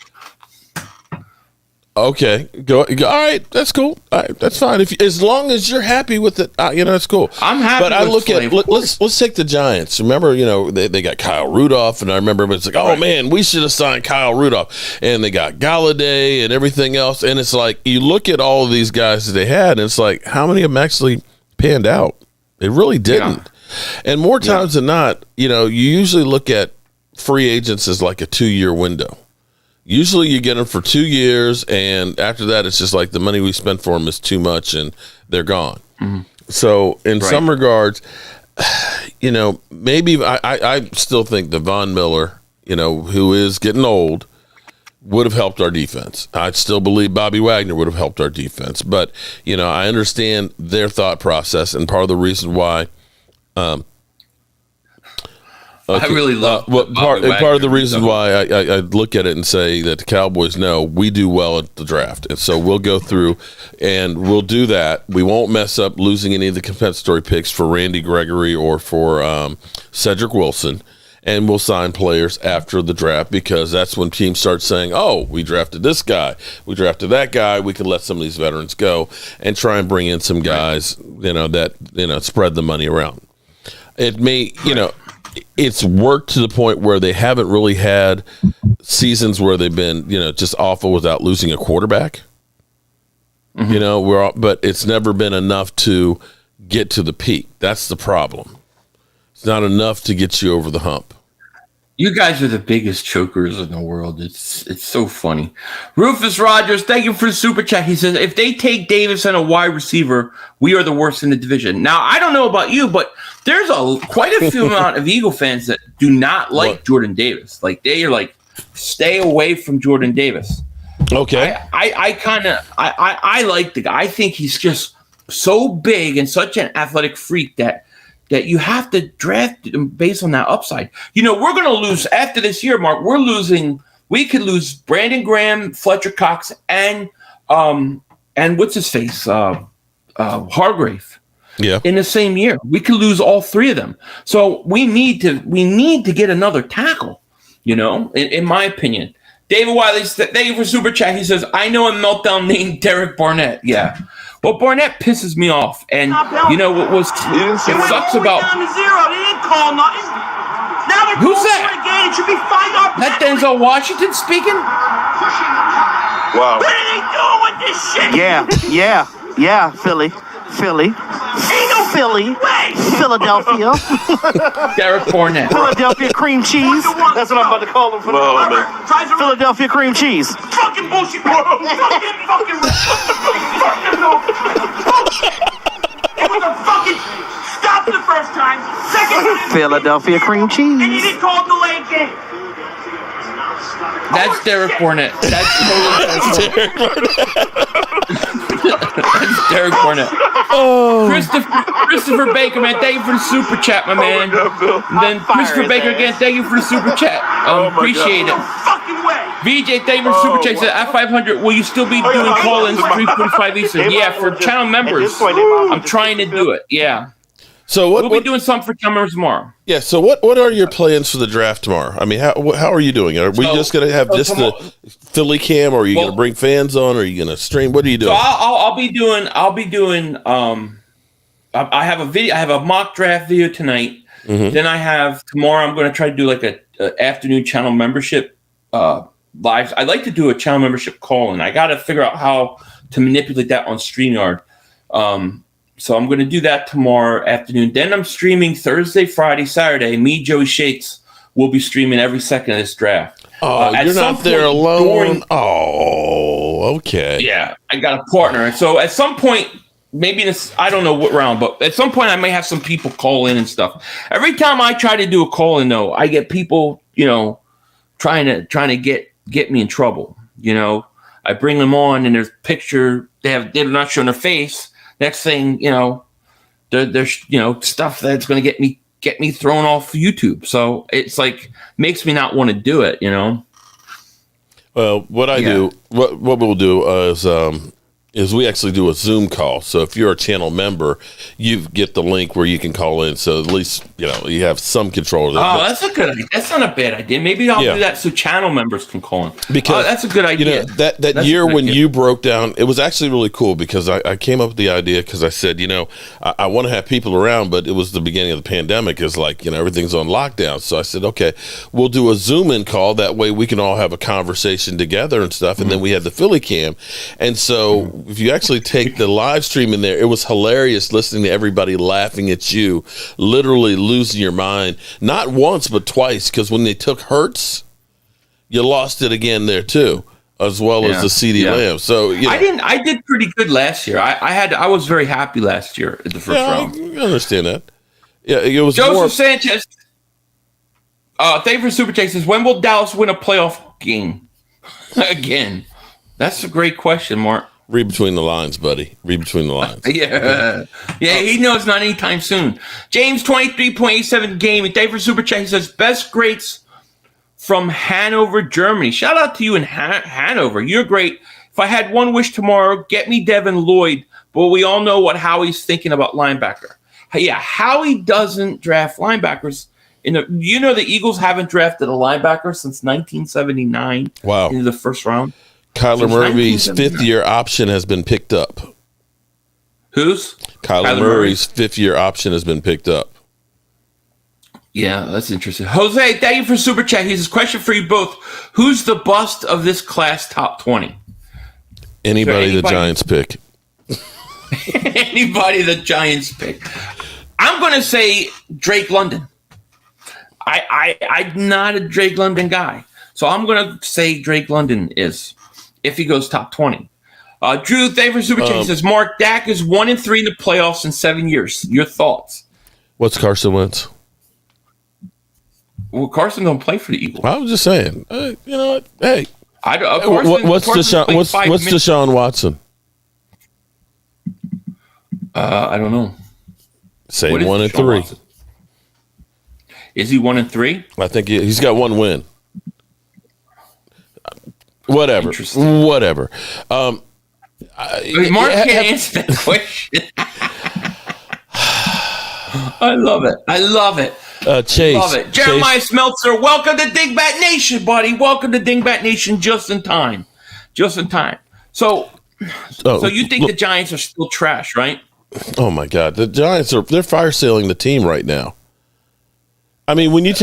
Okay, go. All right, that's cool. All right, that's fine. As long as you're happy with it, that's cool. I'm happy. But I look at let's take the Giants. Remember, they got Kyle Rudolph, and I remember it's like, oh man, we should have signed Kyle Rudolph, and they got Galladay and everything else, and it's like you look at all of these guys that they had, and it's like, how many of them actually panned out? They really didn't. Yeah. And more times than not, you usually look at free agents as like a 2-year window. Usually you get them for 2 years, and after that, it's just like the money we spent for them is too much, and they're gone. Mm-hmm. So in some regards, maybe I still think the Von Miller, who is getting old, would have helped our defense. I still believe Bobby Wagner would have helped our defense. But, I understand their thought process, and part of the reason why I really love part of the reason why I look at it and say that the Cowboys know we do well at the draft, and so we'll go through and we'll do that. We won't mess up losing any of the compensatory picks for Randy Gregory or for Cedric Wilson, and we'll sign players after the draft, because that's when teams start saying, oh, we drafted this guy, we drafted that guy, we can let some of these veterans go and try and bring in some guys that spread the money around. It may it's worked to the point where they haven't really had seasons where they've been, just awful without losing a quarterback. Mm-hmm. But it's never been enough to get to the peak. That's the problem. It's not enough to get you over the hump. You guys are the biggest chokers in the world. It's so funny. Rufus Rogers, thank you for the super chat. He says, if they take Davis and a wide receiver, we are the worst in the division. Now, I don't know about you, but there's quite a few amount of Eagle fans that do not like Jordan Davis. Like, they are like, stay away from Jordan Davis. Okay. I like the guy. I think he's just so big and such an athletic freak that you have to draft him based on that upside. We're going to lose after this year, Mark. We could lose Brandon Graham, Fletcher Cox, and what's his face, Hargrave. Yeah. In the same year, we could lose all three of them. So we need to get another tackle. In my opinion. David Wiley, thank you for super chat. He says, I know a meltdown named Derek Barnett. Yeah. Well, Barnett pisses me off, and what sucks about who's that? That Denzel Washington speaking? Wow. What are they doing with this shit? Yeah, Philly, Philadelphia. Derek Barnett. Philadelphia cream cheese. That's what I'm about to call him. Philadelphia cream cheese. Fucking bullshit, bro. Fucking. It was a fucking stop the first time. Second time. Philadelphia cream cheese. And you didn't call it delayed game. That's Derek Barnett. That's Derek Barnett. That's Derek Barnett. Oh, Christopher Baker, man, thank you for the super chat, my man. And then Christopher Baker again, thank you for the super chat. Appreciate it. VJ, thank you for the super chat. Said at 500, will you still be doing call-ins 3:45 Eastern? Yeah, for channel members. I'm trying to do it. Yeah. So we'll be doing something for channel members tomorrow. Yeah. So what are your plans for the draft tomorrow? I mean, how are you doing? Are we just going to have just the Philly cam, or are you going to bring fans on, or are you going to stream? What are you doing? So I'll be doing. I have a video. I have a mock draft video tonight. Mm-hmm. Then I have tomorrow. I'm going to try to do like a afternoon channel membership live. I'd like to do a channel membership call, and I got to figure out how to manipulate that on StreamYard. So I'm going to do that tomorrow afternoon. Then I'm streaming Thursday, Friday, Saturday. Me, Joey Shakes, will be streaming every second of this draft. Oh, you're not there alone. Okay. Yeah, I got a partner. So at some point, maybe this, I don't know what round, but at some point I may have some people call in and stuff. Every time I try to do a call in, though, I get people, trying to get me in trouble. I bring them on, and there's a picture. They're not showing their face. Next thing, there's stuff that's going to get me thrown off YouTube. So it's like makes me not want to do it. Well, what we'll do is we actually do a Zoom call. So if you're a channel member, you get the link where you can call in. So at least, you have some control of that. Oh, that's a good idea. That's not a bad idea. Maybe I'll do that so channel members can call in. Because that's a good idea. That year when you broke down, it was actually really cool because I came up with the idea because I said, I want to have people around, but it was the beginning of the pandemic. It's like, everything's on lockdown. So I said, okay, we'll do a Zoom in call. That way we can all have a conversation together and stuff. And then we had the Philly cam. And so if you actually take the live stream in there, it was hilarious listening to everybody laughing at you, literally losing your mind, not once but twice, because when they took Hurts, you lost it again there too, as well as the CeeDee Lamb. So I did pretty good last year. I was very happy last year at the first round. I understand that. Yeah, it was Joseph Sanchez. Thank you for super chat. Says, when will Dallas win a playoff game again? That's a great question, Mark. Read between the lines, buddy. Read between the lines. Yeah, he knows not anytime soon. James 23.87 game. And Dave for super chat. He says best greats from Hanover, Germany. Shout out to you in Hanover. You're great. If I had one wish tomorrow, get me Devin Lloyd. But we all know what Howie's thinking about linebacker. Yeah, Howie doesn't draft linebackers. The Eagles haven't drafted a linebacker since 1979. Wow, into the first round. Kyler Murray's fifth-year option has been picked up. Whose? Kyler Murray's fifth-year option has been picked up. Yeah, that's interesting. Jose, thank you for super chat. He says, question for you both. Who's the bust of this class top 20? Anybody the Giants pick. Anybody the Giants pick. I'm going to say Drake London. I'm not a Drake London guy. So I'm going to say Drake London is, if he goes top 20. Drew, thank you for super chat. He says, Mark, Dak is 1-3 in the playoffs in 7 years. Your thoughts? What's Carson Wentz? Well, Carson don't play for the Eagles. I was just saying. You know what? Hey. What's Deshaun Watson? I don't know. Say 1-3. Is he 1-3? I think he's got one win. Whatever. Mark can't answer that question. I love it. Chase. Love it. Jeremiah Smeltzer, welcome to Dingbat Nation, buddy. Welcome to Dingbat Nation just in time. So you think the Giants are still trash, right? Oh, my God. The Giants they're fire selling the team right now. I mean, when you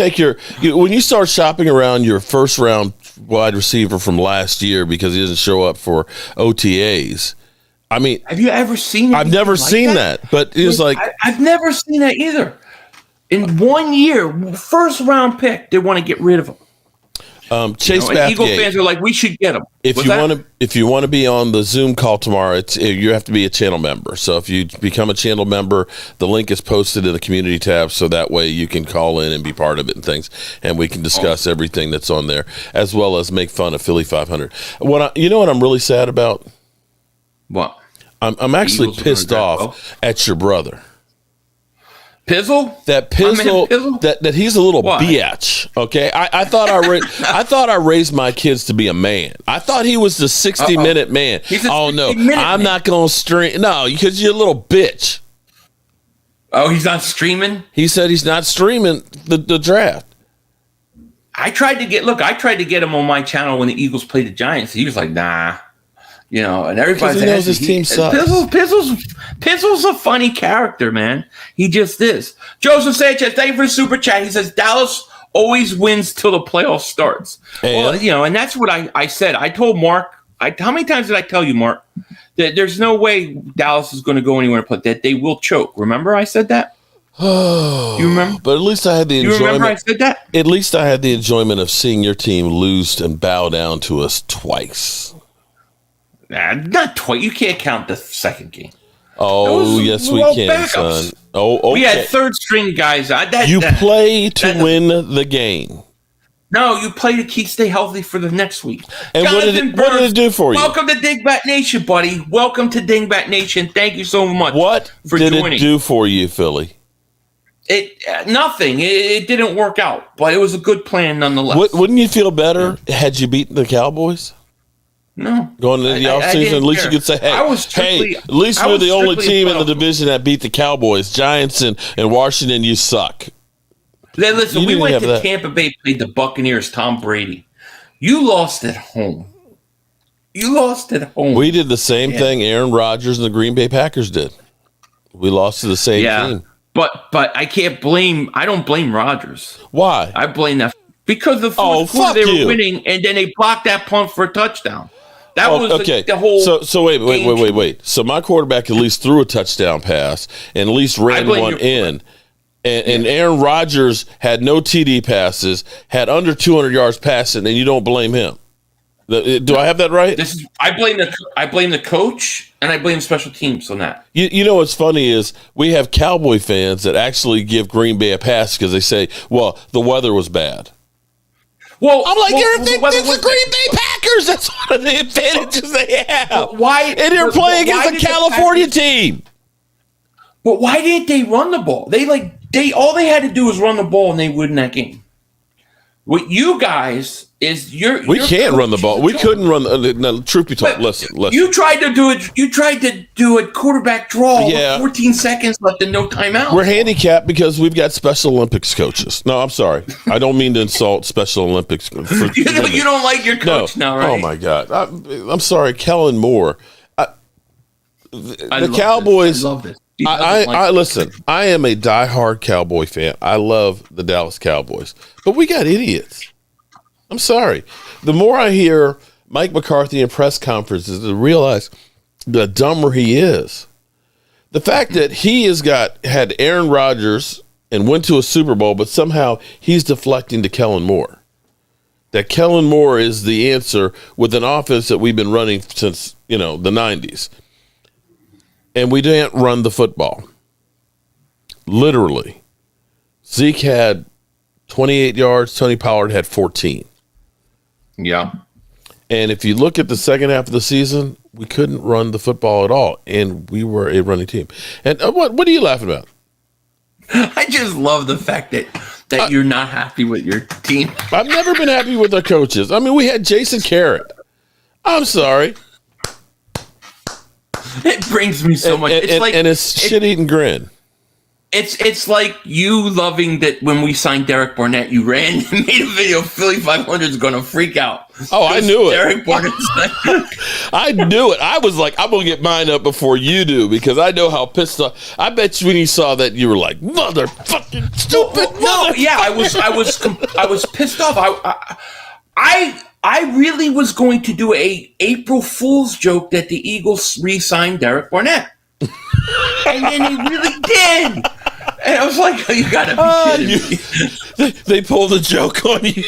when you start shopping around your first round wide receiver from last year because he doesn't show up for OTAs, I mean, have you ever seen? I've never seen that, but it was like I've never seen that either. In 1 year, first round pick, they want to get rid of him. Chase Bathgate. Eagle fans are like, we should get him. If you want to be on the Zoom call tomorrow, you have to be a channel member. So if you become a channel member, the link is posted in the community tab, so that way you can call in and be part of it and things, and we can discuss everything that's on there, as well as make fun of Philly.500. You know what I'm really sad about? What? I'm actually Eagles are pissed gonna off draft at your brother. Pizzle? That My man Pizzle, Pizzle? that he's a little Why? bitch. Okay, I thought I thought I raised my kids to be a man. I thought he was the 60-minute man. He's a Oh no, 60-minute I'm man. not gonna stream. No, because you're a little bitch. Oh, he's not streaming? He said he's not streaming the draft. I tried to get him on my channel when the Eagles played the Giants. He was like, nah. You know, and everybody He knows his team sucks. Pizzle's a funny character, man. He just is. Joseph Sanchez, thank you for the super chat. He says Dallas always wins till the playoff starts. Well, you know, and that's what I said. I told Mark. How many times did I tell you, Mark, that there's no way Dallas is going to go anywhere, but that they will choke? Remember, I said that. You remember? But at least I had the enjoyment. You remember I said that? At least I had the enjoyment of seeing your team lose and bow down to us twice. Nah, not twice. You can't count the second game. Oh, yes, we can, backups. son. Oh, okay. We had third string guys. You play to win the game. No, you play to stay healthy for the next week. And what did it do for you? Welcome to Dingbat Nation, buddy. Welcome to Dingbat Nation. Thank you so much. What did it do for you, Philly? Nothing. It didn't work out, but it was a good plan nonetheless. Wouldn't you feel better had you beaten the Cowboys? No. Going into the offseason, at least you could say, hey, at least we're the only team in the division that beat the Cowboys. Giants and Washington, you suck. Then listen, we went to Tampa Bay, played the Buccaneers, Tom Brady. You lost at home. We did the same thing Aaron Rodgers and the Green Bay Packers did. We lost to the same team. But I don't blame Rodgers. Why? I blame that because the fourth quarter they were winning, and then they blocked that punt for a touchdown. That was okay. The whole. So wait. So my quarterback at least threw a touchdown pass and at least ran one in. And Aaron Rodgers had no TD passes, had under 200 yards passing, and you don't blame him. Do I have that right? I blame the coach and I blame special teams on that. You know what's funny is we have Cowboy fans that actually give Green Bay a pass because they say, well, the weather was bad. Well, I'm like, it's the Green Bay Packers. That's one of the advantages they have. Why? And they're playing against a California team. But why didn't they run the ball? All they had to do was run the ball and they win that game. What you guys is we can't run the ball. We couldn't run. No, truth be told, listen. You tried to do it. You tried to do a quarterback draw. With 14 seconds left and no timeout. We're handicapped because we've got Special Olympics coaches. No, I'm sorry. I don't mean to insult Special Olympics. You don't like your coach now, right? Oh my God. I'm sorry, Kellen Moore. The Cowboys. I love this. Listen, I am a diehard Cowboy fan. I love the Dallas Cowboys, but we got idiots. I'm sorry. The more I hear Mike McCarthy in press conferences, I realize the dumber he is. The fact that he had Aaron Rodgers and went to a Super Bowl, but somehow he's deflecting to Kellen Moore. That Kellen Moore is the answer with an offense that we've been running since, the 90s. And we didn't run the football. Literally. Zeke had 28 yards. Tony Pollard had 14. Yeah. And if you look at the second half of the season, we couldn't run the football at all. And we were a running team. And what are you laughing about? I just love the fact that you're not happy with your team. I've never been happy with our coaches. I mean, we had Jason Garrett. I'm sorry. It brings me so much. It's shit-eating grin. It's like you loving that when we signed Derek Barnett, you ran and made a video. Philly.500 is going to freak out. Oh, I knew it. Derek Barnett's I knew it. I was like, I'm going to get mine up before you do because I know how pissed off. I bet you when you saw that, you were like, motherfucking stupid. I was pissed off. I really was going to do a April Fool's joke that the Eagles re-signed Derek Barnett. And then he really did. And I was like, oh, you gotta be kidding me. They pulled a joke on you.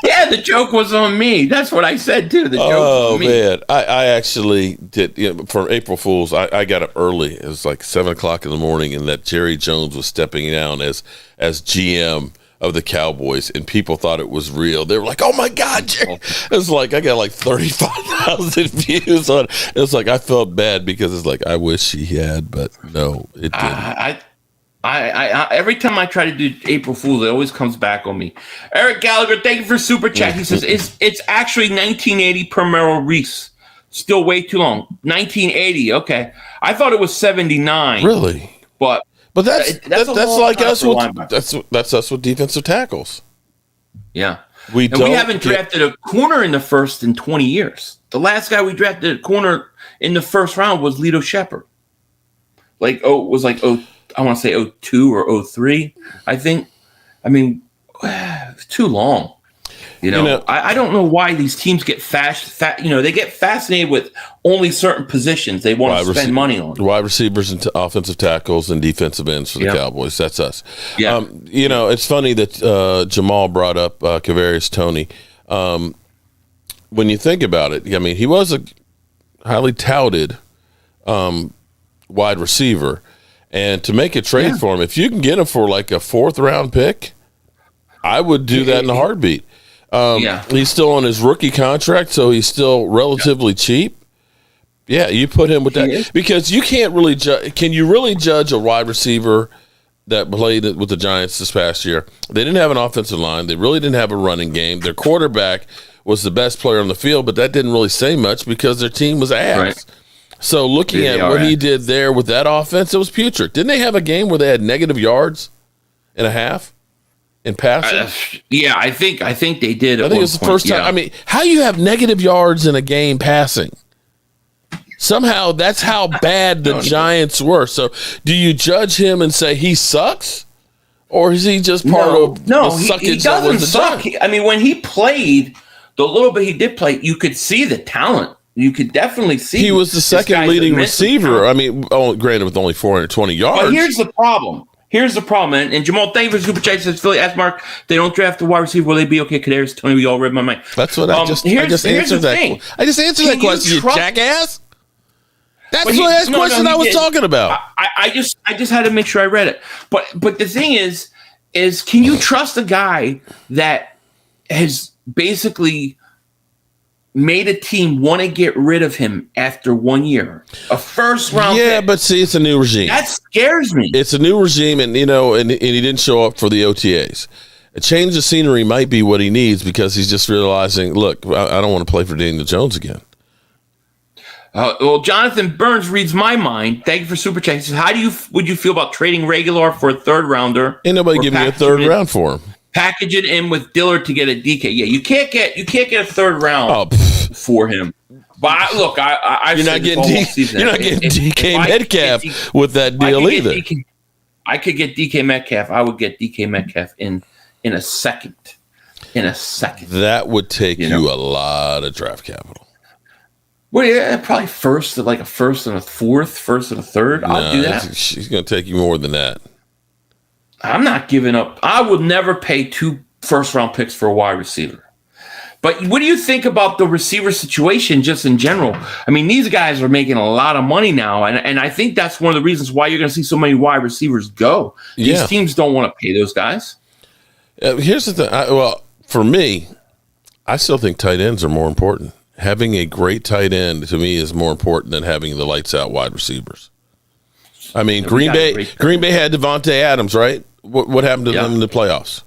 Yeah, the joke was on me. That's what I said, too. The joke was on me. Oh, man. I actually did, for April Fool's, I got up early. It was like 7 o'clock in the morning, and that Jerry Jones was stepping down as GM of the Cowboys, and people thought it was real. They were like, "Oh my God, Jerry!" It was like I got like 35,000 views on it. It was like I felt bad because it's like I wish he had, but no, it didn't. I every time I try to do April Fool's, it always comes back on me. Eric Gallagher, thank you for super chat. He says it's actually 1980 per Merrill Reese. Still way too long. 1980. Okay, I thought it was 79. Really, but that's like us with that's us with defensive tackles. Yeah, we haven't drafted a corner in the first in 20 years. The last guy we drafted a corner in the first round was Lito Shepherd. I want to say 02 or 03, I think. I mean, it's too long. I don't know why these teams get they get fascinated with only certain positions they want to spend money on. Wide receivers and offensive tackles and defensive ends for the Cowboys. That's us. Yeah. It's funny that Jamal brought up Kadarius Toney. When you think about it, I mean, he was a highly touted wide receiver. And to make a trade for him, if you can get him for like a 4th round pick, I would do that in a heartbeat. He's still on his rookie contract, so he's still relatively cheap. Yeah, you put him with that because you can't really judge. Can you really judge a wide receiver that played with the Giants this past year? They didn't have an offensive line. They really didn't have a running game. Their quarterback was the best player on the field, but that didn't really say much because their team was ass. Right. So looking at what he did there with that offense, it was putrid. Didn't they have a game where they had negative yards and a half? In passing? I think they did. I think it was the first time. I mean, how you have negative yards in a game passing? Somehow that's how bad the Giants were. So do you judge him and say he sucks? Or is he just part of the suckage? He doesn't suck. I mean, when he played, the little bit he did play, you could see the talent. You could definitely see. He was the second leading receiver. I mean, granted, with only 420 yards. But here's the problem. And Jamal, thank you for super chat. Says Philly, ask Mark, they don't draft a wide receiver. Will they be okay? Kadarius Toney, we all read my mind. That's what I just answered that. I just answered that question, you question. That's the question I was talking about. I just had to make sure I read it. But the thing is can you trust a guy that has basically made a team want to get rid of him after 1 year? A first round pick. But see, it's a new regime. That scares me. It's a new regime, and and he didn't show up for the OTAs. A change of scenery might be what he needs because he's just realizing, look, I don't want to play for Daniel Jones again. Well, Jonathan Burns reads my mind. Thank you for super chat. He says, would you feel about trading Regular for a 3rd rounder? Ain't nobody giving you a 3rd round for him. Package it in with Dillard to get a DK. Yeah, you can't get a 3rd round for him. But look, you're not getting DK Metcalf with that deal either. I could get DK Metcalf. I would get DK Metcalf in a second. That would take you a lot of draft capital. Well, yeah, probably first, like a 1st and a 4th, 1st and a 3rd. I'll do that. She's going to take you more than that. I'm not giving up. I would never pay 2 first-round picks for a wide receiver. But what do you think about the receiver situation just in general? I mean, these guys are making a lot of money now, and I think that's one of the reasons why you're going to see so many wide receivers go. These teams don't want to pay those guys. Here's the thing. For me, I still think tight ends are more important. Having a great tight end, to me, is more important than having the lights-out wide receivers. I mean, Green Bay had Devontae Adams, right? What happened to them in the playoffs?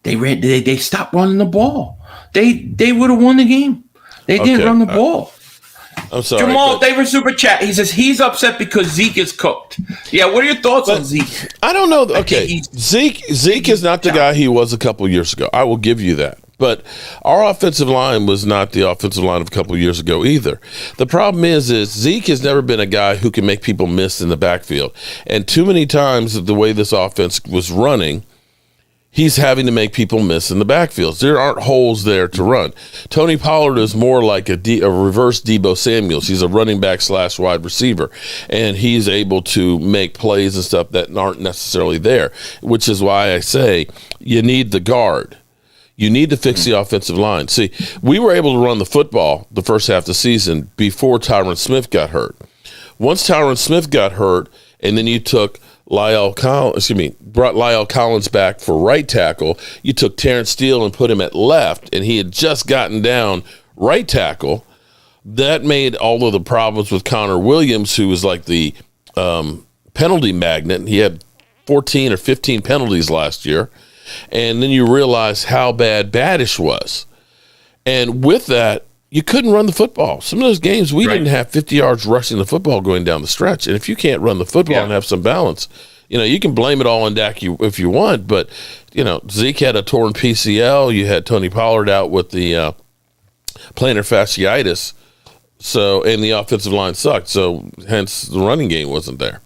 They stopped running the ball. They would have won the game. They didn't run the ball. I'm sorry. Jamal, thank you for super chat. He says he's upset because Zeke is cooked. Yeah, what are your thoughts on Zeke? I don't know. Okay, Zeke is not the guy he was a couple years ago. I will give you that. But our offensive line was not the offensive line of a couple of years ago either. The problem is Zeke has never been a guy who can make people miss in the backfield. And too many times the way this offense was running, he's having to make people miss in the backfields. There aren't holes there to run. Tony Pollard is more like a reverse Deebo Samuels. He's a running back / wide receiver, and he's able to make plays and stuff that aren't necessarily there, which is why I say you need the guard. You need to fix the offensive line. See, we were able to run the football the first half of the season before Tyron Smith got hurt. Once Tyron Smith got hurt, and then you took brought Lyle Collins back for right tackle. You took Terrence Steele and put him at left, and he had just gotten down right tackle. That made all of the problems with Connor Williams, who was like the penalty magnet. He had 14 or 15 penalties last year. And then you realize how bad Badish was. And with that, you couldn't run the football. Some of those games, we didn't have 50 yards rushing the football going down the stretch. And if you can't run the football and have some balance, you can blame it all on Dak if you want. But, Zeke had a torn PCL. You had Tony Pollard out with the plantar fasciitis. And the offensive line sucked. So hence the running game wasn't there.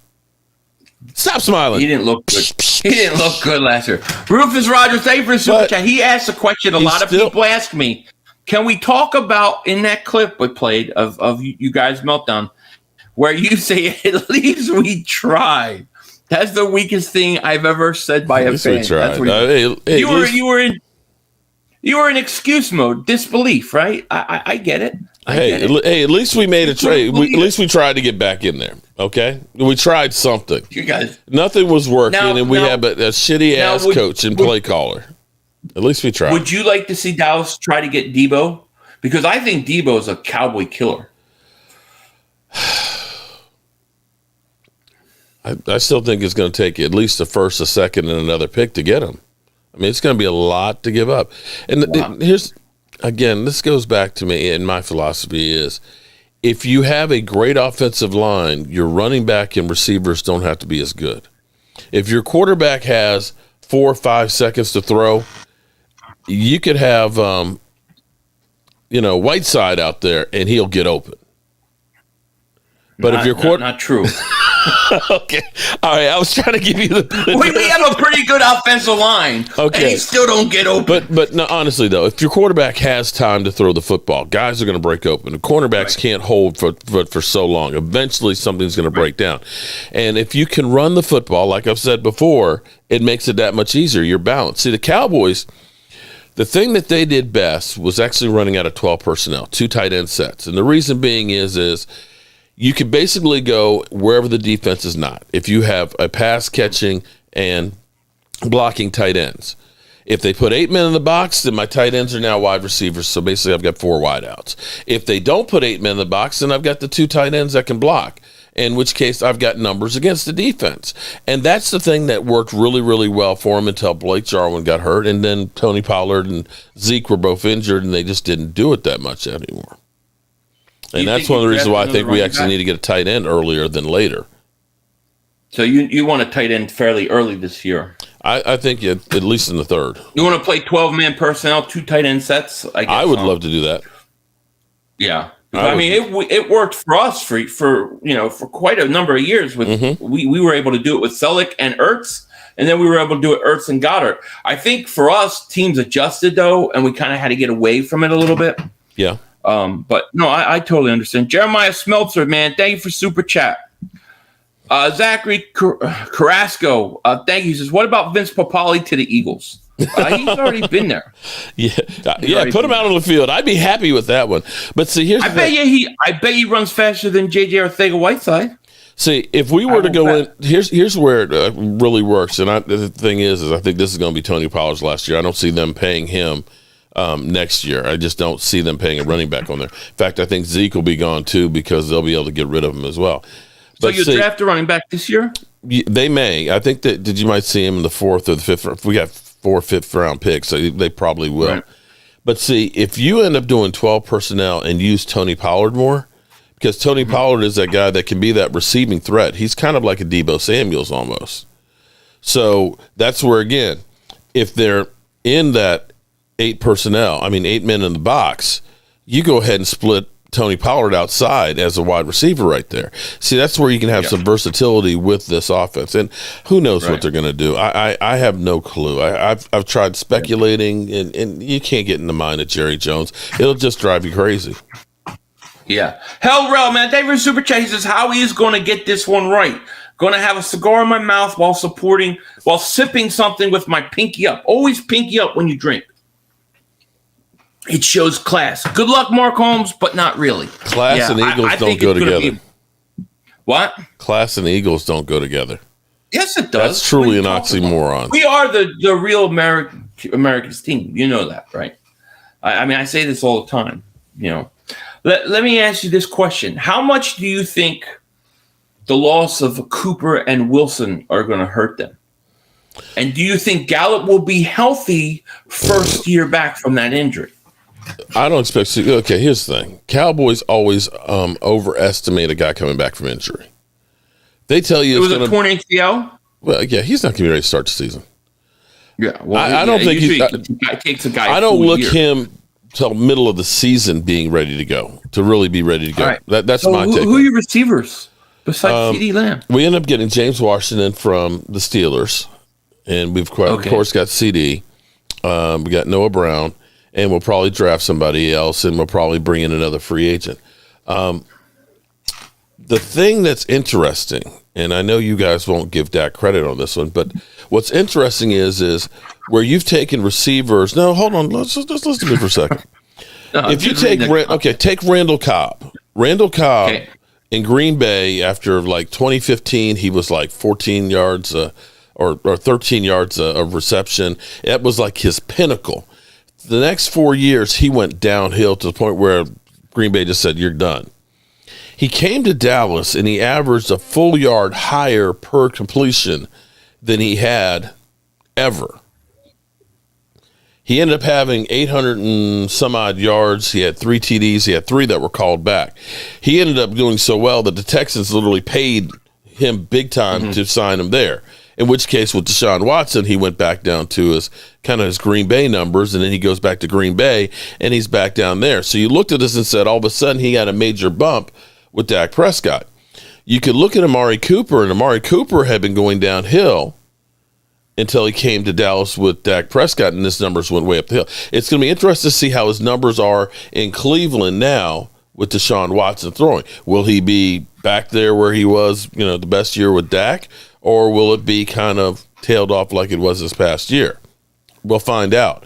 Stop smiling. He didn't look good. He didn't look good last year. Rufus Rogers, thank you for the super chat. He asked a question a lot of people ask me. Can we talk about in that clip we played of you guys' Meltdown, where you say at least we tried? That's the weakest thing I've ever said by a fan. That's what you were in excuse mode, disbelief, right? I get it. Hey, at least we made a trade. At least we tried to get back in there. Okay, we tried something. You guys, nothing was working, and we have a shitty ass coach and play caller. At least we tried. Would you like to see Dallas try to get Debo? Because I think Debo is a Cowboy killer. I still think it's going to take at least a first, a second, and another pick to get him. I mean, it's going to be a lot to give up. And here's, again, this goes back to me, and my philosophy is, if you have a great offensive line, your running back and receivers don't have to be as good. If your quarterback has 4 or 5 seconds to throw, you could have, Whiteside out there, and he'll get open. But if you're not true. Okay. All right. I was trying to give you we have a pretty good offensive line. Okay. And he still don't get open. But no, honestly, though, if your quarterback has time to throw the football, guys are going to break open. The cornerbacks can't hold for so long. Eventually, something's going to break down. And if you can run the football, like I've said before, it makes it that much easier. You're balanced. See, the Cowboys, the thing that they did best was actually running out of 12 personnel, 2 tight end sets. And the reason being is you could basically go wherever the defense is not. If you have a pass catching and blocking tight ends. If they put 8 men in the box, then my tight ends are now wide receivers. So basically I've got 4 wideouts. If they don't put 8 men in the box, then I've got the 2 tight ends that can block. In which case I've got numbers against the defense. And that's the thing that worked really, really well for him until Blake Jarwin got hurt. And then Tony Pollard and Zeke were both injured, and they just didn't do it that much anymore. And that's one of the reasons why I think we actually need to get a tight end earlier than later. So you want a tight end fairly early this year? I think at least in the third. You want to play 12-man personnel, 2 tight end sets? I would love to do that. Yeah. I mean, it worked for us for quite a number of years. With we were able to do it with Selleck and Ertz, and then we were able to do it Ertz and Goddard. I think for us, teams adjusted though, and we kind of had to get away from it a little bit. Yeah. But no, I totally understand. Jeremiah Smeltzer, man, thank you for super chat. Zachary Carrasco, thank you. He says, what about Vince Papale to the Eagles? He's already been there. Yeah. Put him out on the field. I'd be happy with that one. But see, here's I bet he runs faster than JJ Arcega-Whiteside. See, if we were to go in, here's where it really works. And the thing is I think this is going to be Tony Pollard's last year. I don't see them paying him next year. I just don't see them paying a running back on there. In fact, I think Zeke will be gone too because they'll be able to get rid of him as well. But so you draft a running back this year? They may. I think that you might see him in the 4th or the 5th. If we got 4 5th-round picks, so they probably will. Right. But see, if you end up doing 12 personnel and use Tony Pollard more, because Tony Pollard is that guy that can be that receiving threat. He's kind of like a Deebo Samuels almost. So that's where, again, if they're in that 8 personnel, 8 men in the box, you go ahead and split Tony Pollard outside as a wide receiver right there. See, that's where you can have some versatility with this offense. And who knows what they're going to do. I have no clue. I've tried speculating, and you can't get in the mind of Jerry Jones. It'll just drive you crazy. Yeah. Hellrel, man, thank you for super chat. He says, Howie is going to get this one right. Going to have a cigar in my mouth while sipping something with my pinky up. Always pinky up when you drink. It shows class. Good luck, Mark Holmes, but not really. Class and Eagles don't go together. What? Class and Eagles don't go together. Yes, it does. That's truly an oxymoron. We are the real America's team. You know that, right? I mean, I say this all the time. You know, let me ask you this question: how much do you think the loss of Cooper and Wilson are going to hurt them? And do you think Gallup will be healthy first year back from that injury? I don't expect to. Okay, here's the thing: Cowboys always overestimate a guy coming back from injury. They tell you it was a torn ACL. Well, yeah, he's not going to be ready to start the season. Yeah, well, I don't think it takes a guy. I don't look him till middle of the season being ready to go, to really be ready to go. Right. That's my take. Who are your receivers besides CeeDee Lamb? We end up getting James Washington from the Steelers, and we've of course got CD. We got Noah Brown, and we'll probably draft somebody else, and we'll probably bring in another free agent. The thing that's interesting, and I know you guys won't give Dak credit on this one, but what's interesting is where you've taken receivers. No, hold on. Let's just listen to me for a second. If you take take Randall Cobb. Randall Cobb in Green Bay after like 2015, he was like 14 yards or 13 yards of reception. That was like his pinnacle. The next 4 years, he went downhill to the point where Green Bay just said, "You're done." He came to Dallas and he averaged a full yard higher per completion than he had ever. He ended up having 800 and some odd yards. He had 3 TDs. He had 3 that were called back. He ended up doing so well that the Texans literally paid him big time to sign him there. In which case, with Deshaun Watson, he went back down to his Green Bay numbers, and then he goes back to Green Bay, and he's back down there. So you looked at this and said, all of a sudden, he had a major bump with Dak Prescott. You could look at Amari Cooper, and Amari Cooper had been going downhill until he came to Dallas with Dak Prescott, and his numbers went way up the hill. It's going to be interesting to see how his numbers are in Cleveland now with Deshaun Watson throwing. Will he be back there where he was, the best year with Dak, or will it be kind of tailed off like it was this past year? We'll find out.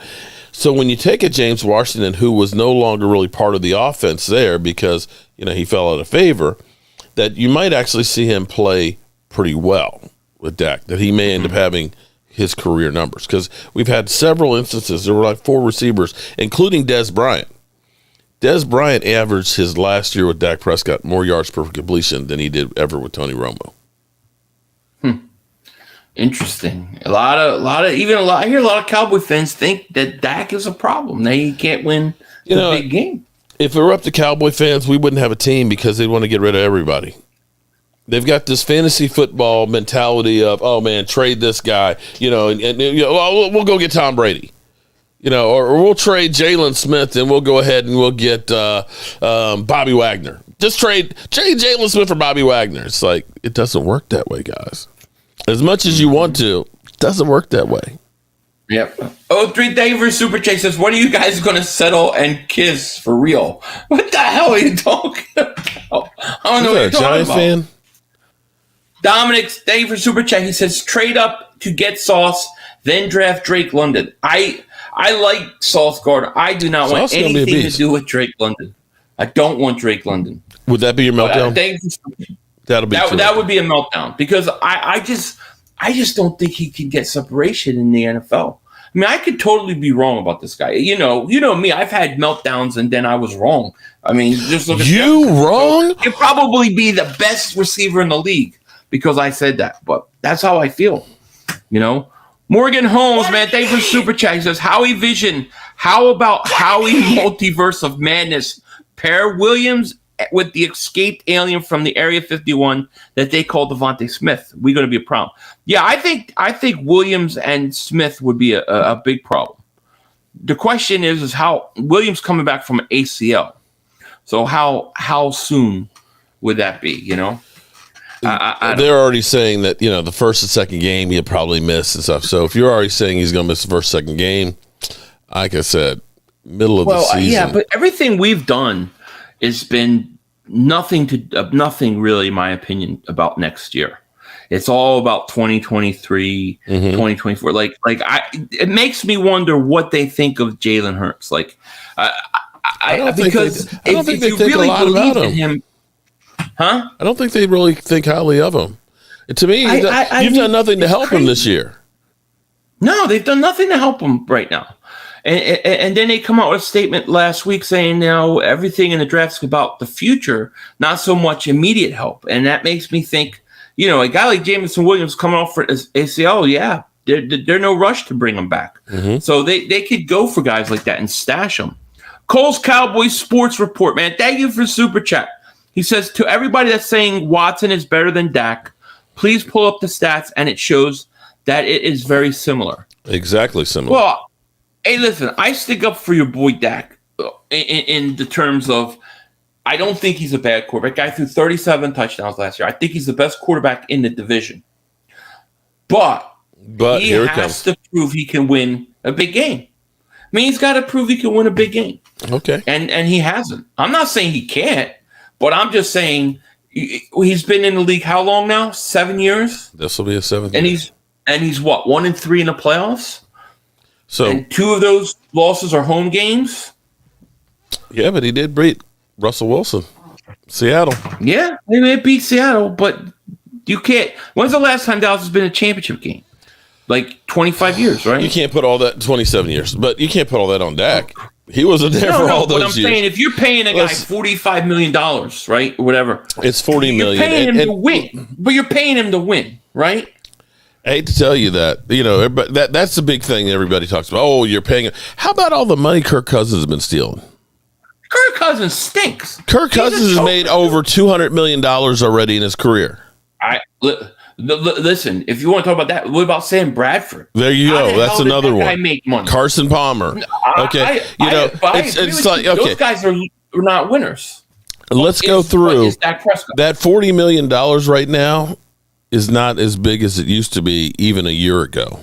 So when you take a James Washington who was no longer really part of the offense there because, he fell out of favor, that you might actually see him play pretty well with Dak, that he may end up having his career numbers. Because we've had several instances, there were like 4 receivers, including Dez Bryant. Dez Bryant averaged his last year with Dak Prescott more yards per completion than he did ever with Tony Romo. Interesting. I hear a lot of Cowboy fans think that Dak is a problem. He can't win the big game. If it were up to Cowboy fans, we wouldn't have a team because they'd want to get rid of everybody. They've got this fantasy football mentality of, oh man, trade this guy, we'll go get Tom Brady, or we'll trade Jalen Smith and we'll go ahead and we'll get Bobby Wagner. Just trade Jalen Smith for Bobby Wagner. It's like, it doesn't work that way, guys. As much as you want to, it doesn't work that way. Yep. 03 David Super Chase says, when are you guys going to settle and kiss for real? What the hell are you talking about? I don't know what you're talking about. Fan? Dominic, thank you for Super Chat. He says, trade up to get Sauce, then draft Drake London. I like Sauce Gardner. I do not want anything to do with Drake London. I don't want Drake London. Would that be your meltdown? That would be a meltdown because I just don't think he can get separation in the NFL. I mean, I could totally be wrong about this guy. You know me. I've had meltdowns and then I was wrong. I mean, just look at wrong. He'd probably be the best receiver in the league because I said that. But that's how I feel. Morgan Holmes, man, thank you for Super Chat. He says, Howie Vision. How about Howie Multiverse of Madness? Pair Williams with the escaped alien from the Area 51 that they call Devontae Smith. We're going to be a problem. Yeah, I think Williams and Smith would be a big problem. The question is how Williams coming back from an ACL. So how soon would that be? They're already saying that the first and second game he'll probably miss and stuff. So if you're already saying he's going to miss the first second game, like I said, middle of the season. Yeah, but everything we've done has been nothing really, in my opinion, about next year. It's all about 2023, 2024. It makes me wonder what they think of Jalen Hurts. I don't think they really believe in him. Huh? I don't think they really think highly of him. To me, you've done nothing to help him this year. No, they've done nothing to help him right now. And then they come out with a statement last week saying, everything in the draft is about the future, not so much immediate help. And that makes me think, a guy like Jameson Williams coming off for ACL, yeah, they're no rush to bring him back. Mm-hmm. So they could go for guys like that and stash them. Cole's Cowboys Sports Report, man. Thank you for Super Chat. He says, to everybody that's saying Watson is better than Dak, please pull up the stats, and it shows that it is very similar. Exactly similar. Well, hey, listen, I stick up for your boy Dak in the terms of I don't think he's a bad quarterback. Guy threw 37 touchdowns last year. I think he's the best quarterback in the division. But he has to prove he can win a big game. I mean, he's got to prove he can win a big game. Okay. And he hasn't. I'm not saying he can't, but I'm just saying he's been in the league how long now? 7 years? This will be a 7th year. And he's what, 1-3 in the playoffs? So, and 2 of those losses are home games? Yeah, but he did beat Russell Wilson. Seattle. Yeah, they may beat Seattle, but you can't. When's the last time Dallas has been in a championship game? Like 25 years, right? You can't put all that, 27 years, but you can't put all that on Dak. He wasn't there for all those years. But I'm saying, if you're paying a guy $45 million, right, or whatever. It's $40 million. You're paying him to win, but you're paying him to win, right? I hate to tell you that, that's the big thing everybody talks about. Oh, you're paying him. How about all the money Kirk Cousins has been stealing? Kirk Cousins stinks. Kirk Cousins has made over $200 million already in his career. Listen, if you want to talk about that, what about Sam Bradford? There you go. That's another one. I make money. Carson Palmer. Okay, it's like okay. Those guys are not winners. Let's go through that. $40 million right now is not as big as it used to be even a year ago.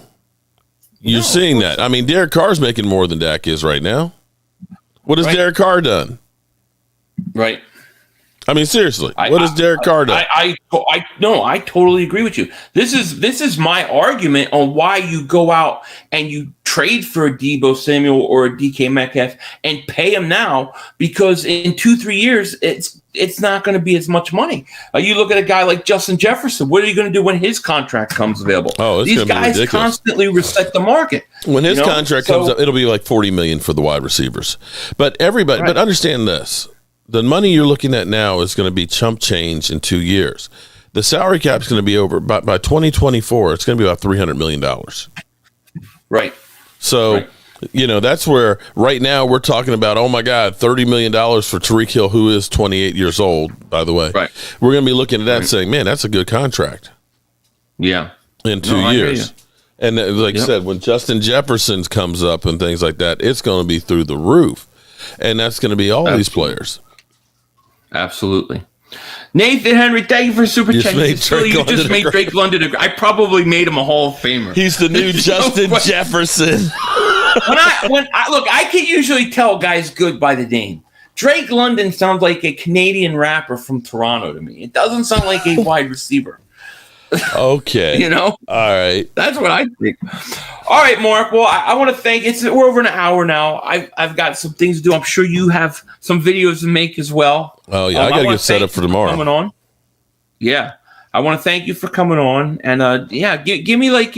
You're seeing that. I mean, Derek Carr's making more than Dak is right now. What has Derek Carr done? Right. I mean, seriously, what has Derek Carr done? I totally agree with you. This is my argument on why you go out and you trade for a Deebo Samuel or a DK Metcalf and pay him now, because in 2-3 years it's not going to be as much money. You look at a guy like Justin Jefferson. What are you going to do when his contract comes available? These guys constantly reset the market. When his contract comes up, it'll be like $40 million for the wide receivers. But everybody, but understand this. The money you're looking at now is going to be chump change in 2 years. The salary cap is going to be over by 2024. It's going to be about $300 million. Right. So, that's where right now we're talking about, oh my God, $30 million for Tyreek Hill, who is 28 years old, by the way. Right. We're going to be looking at that and saying, man, that's a good contract. Yeah. In 2 years. And like I said, when Justin Jefferson comes up and things like that, it's going to be through the roof. And that's going to be all these players. Absolutely. Nathan Henry, thank you for super chat. You just made Drake London. I probably made him a Hall of Famer. He's the new Justin Jefferson. I can usually tell guys good by the name. Drake London sounds like a Canadian rapper from Toronto to me. It doesn't sound like a wide receiver. Okay. All right. That's what I think. All right, Mark. Well, I want to thank. We're over an hour now. I've got some things to do. I'm sure you have some videos to make as well. Oh yeah, I got to get set up for tomorrow. Coming on. Yeah, I want to thank you for coming on, and give me like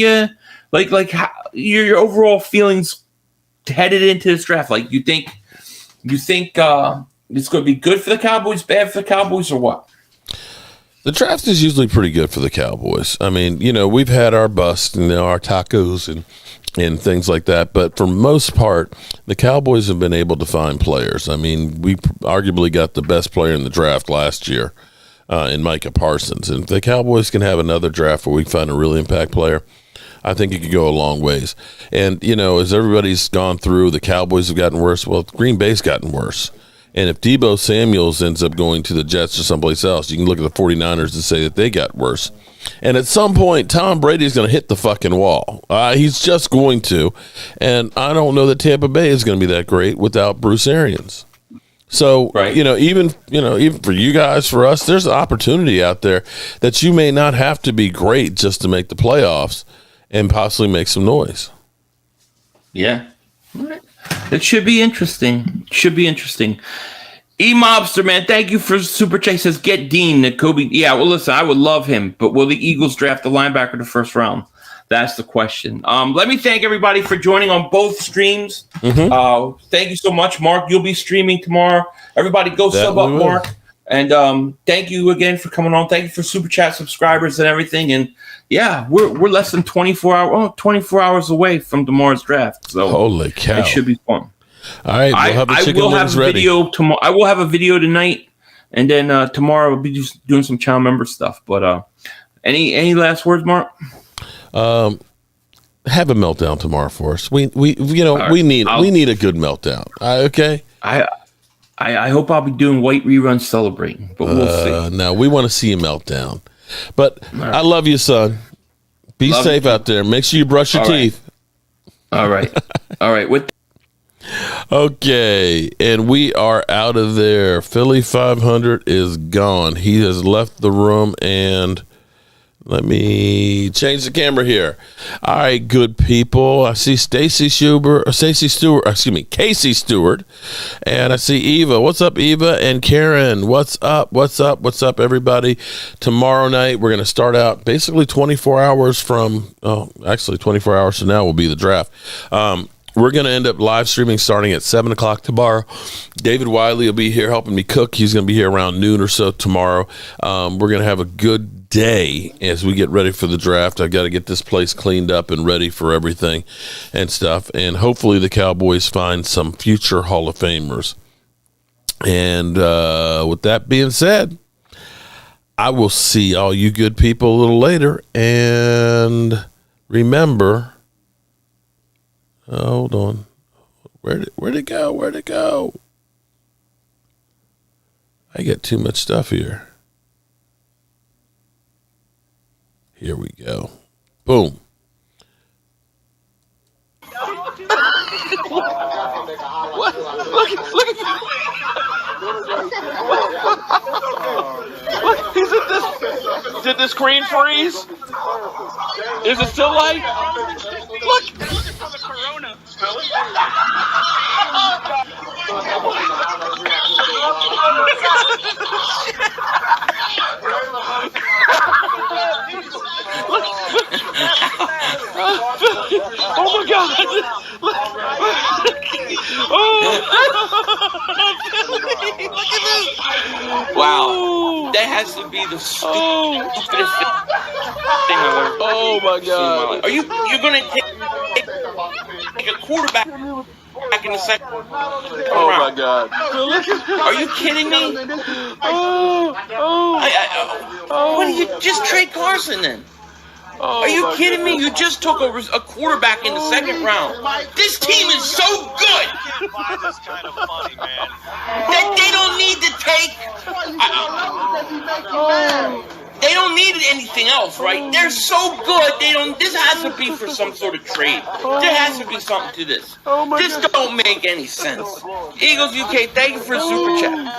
how, your overall feelings headed into this draft. Like, you think it's going to be good for the Cowboys, bad for the Cowboys, or what? The draft is usually pretty good for the Cowboys. I mean, we've had our bust and our tacos and things like that. But for most part, the Cowboys have been able to find players. I mean, we arguably got the best player in the draft last year in Micah Parsons. And if the Cowboys can have another draft where we find a real impact player, I think it could go a long ways. And, as everybody's gone through, the Cowboys have gotten worse. Well, Green Bay's gotten worse. And if Deebo Samuels ends up going to the Jets or someplace else, you can look at the 49ers and say that they got worse. And at some point, Tom Brady's going to hit the fucking wall. He's just going to. And I don't know that Tampa Bay is going to be that great without Bruce Arians. So, even for you guys, for us, there's an opportunity out there that you may not have to be great just to make the playoffs and possibly make some noise. Yeah. All right. It should be interesting. E-Mobster, man, thank you for super chat. He says, get Dean, the Kobe. Yeah, well, listen, I would love him, but will the Eagles draft the linebacker in the first round? That's the question. Let me thank everybody for joining on both streams. Thank you so much, Mark. You'll be streaming tomorrow. Everybody go sub up, Mark. And thank you again for coming on. Thank you for super chat subscribers and everything. And yeah, we're less than 24 hours away from tomorrow's draft. So holy cow, it should be fun. All right, we'll have the chicken wings ready. Video tomorrow. I will have a video tonight, and then tomorrow we'll be just doing some channel member stuff. But any last words, Mark? Have a meltdown tomorrow for us. We need a good meltdown. Okay. I hope I'll be doing white reruns celebrating, but we'll see. No, we want to see a meltdown. But right. I love you, son. Be safe out there. Make sure you brush your teeth. All right. All right. Okay, and we are out of there. Philly.500 is gone. He has left the room, and let me change the camera here. All right, good people. I see Casey Stewart, and I see Eva. What's up, Eva? And Karen, what's up? What's up, everybody? Tomorrow night, we're going to start out basically 24 hours from, 24 hours from now will be the draft. We're going to end up live streaming starting at 7 o'clock tomorrow. David Wiley will be here helping me cook. He's going to be here around noon or so tomorrow. We're going to have a good day as we get ready for the draft. I've got to get this place cleaned up and ready for everything and stuff. And hopefully the Cowboys find some future Hall of Famers. And with that being said, I will see all you good people a little later. And remember... hold on. Where'd it go? I got too much stuff here. Here we go. Boom. What? Look at Look, he's at this. Did the screen freeze? Is it still light? Look for the corona. Oh my God! Look at this! Wow, that has to be the stupidest thing I've ever. Oh my God! Are you gonna take a quarterback back in the second? Oh my God! Are you kidding me? What do you just trade Carson then? Are you kidding me? You just took a quarterback in the second round. This team is so good that they don't need to take. They don't need anything else, right? They're so good. They don't. This has to be for some sort of trade. There has to be something to this. This don't make any sense. Eagles UK, thank you for the super chat.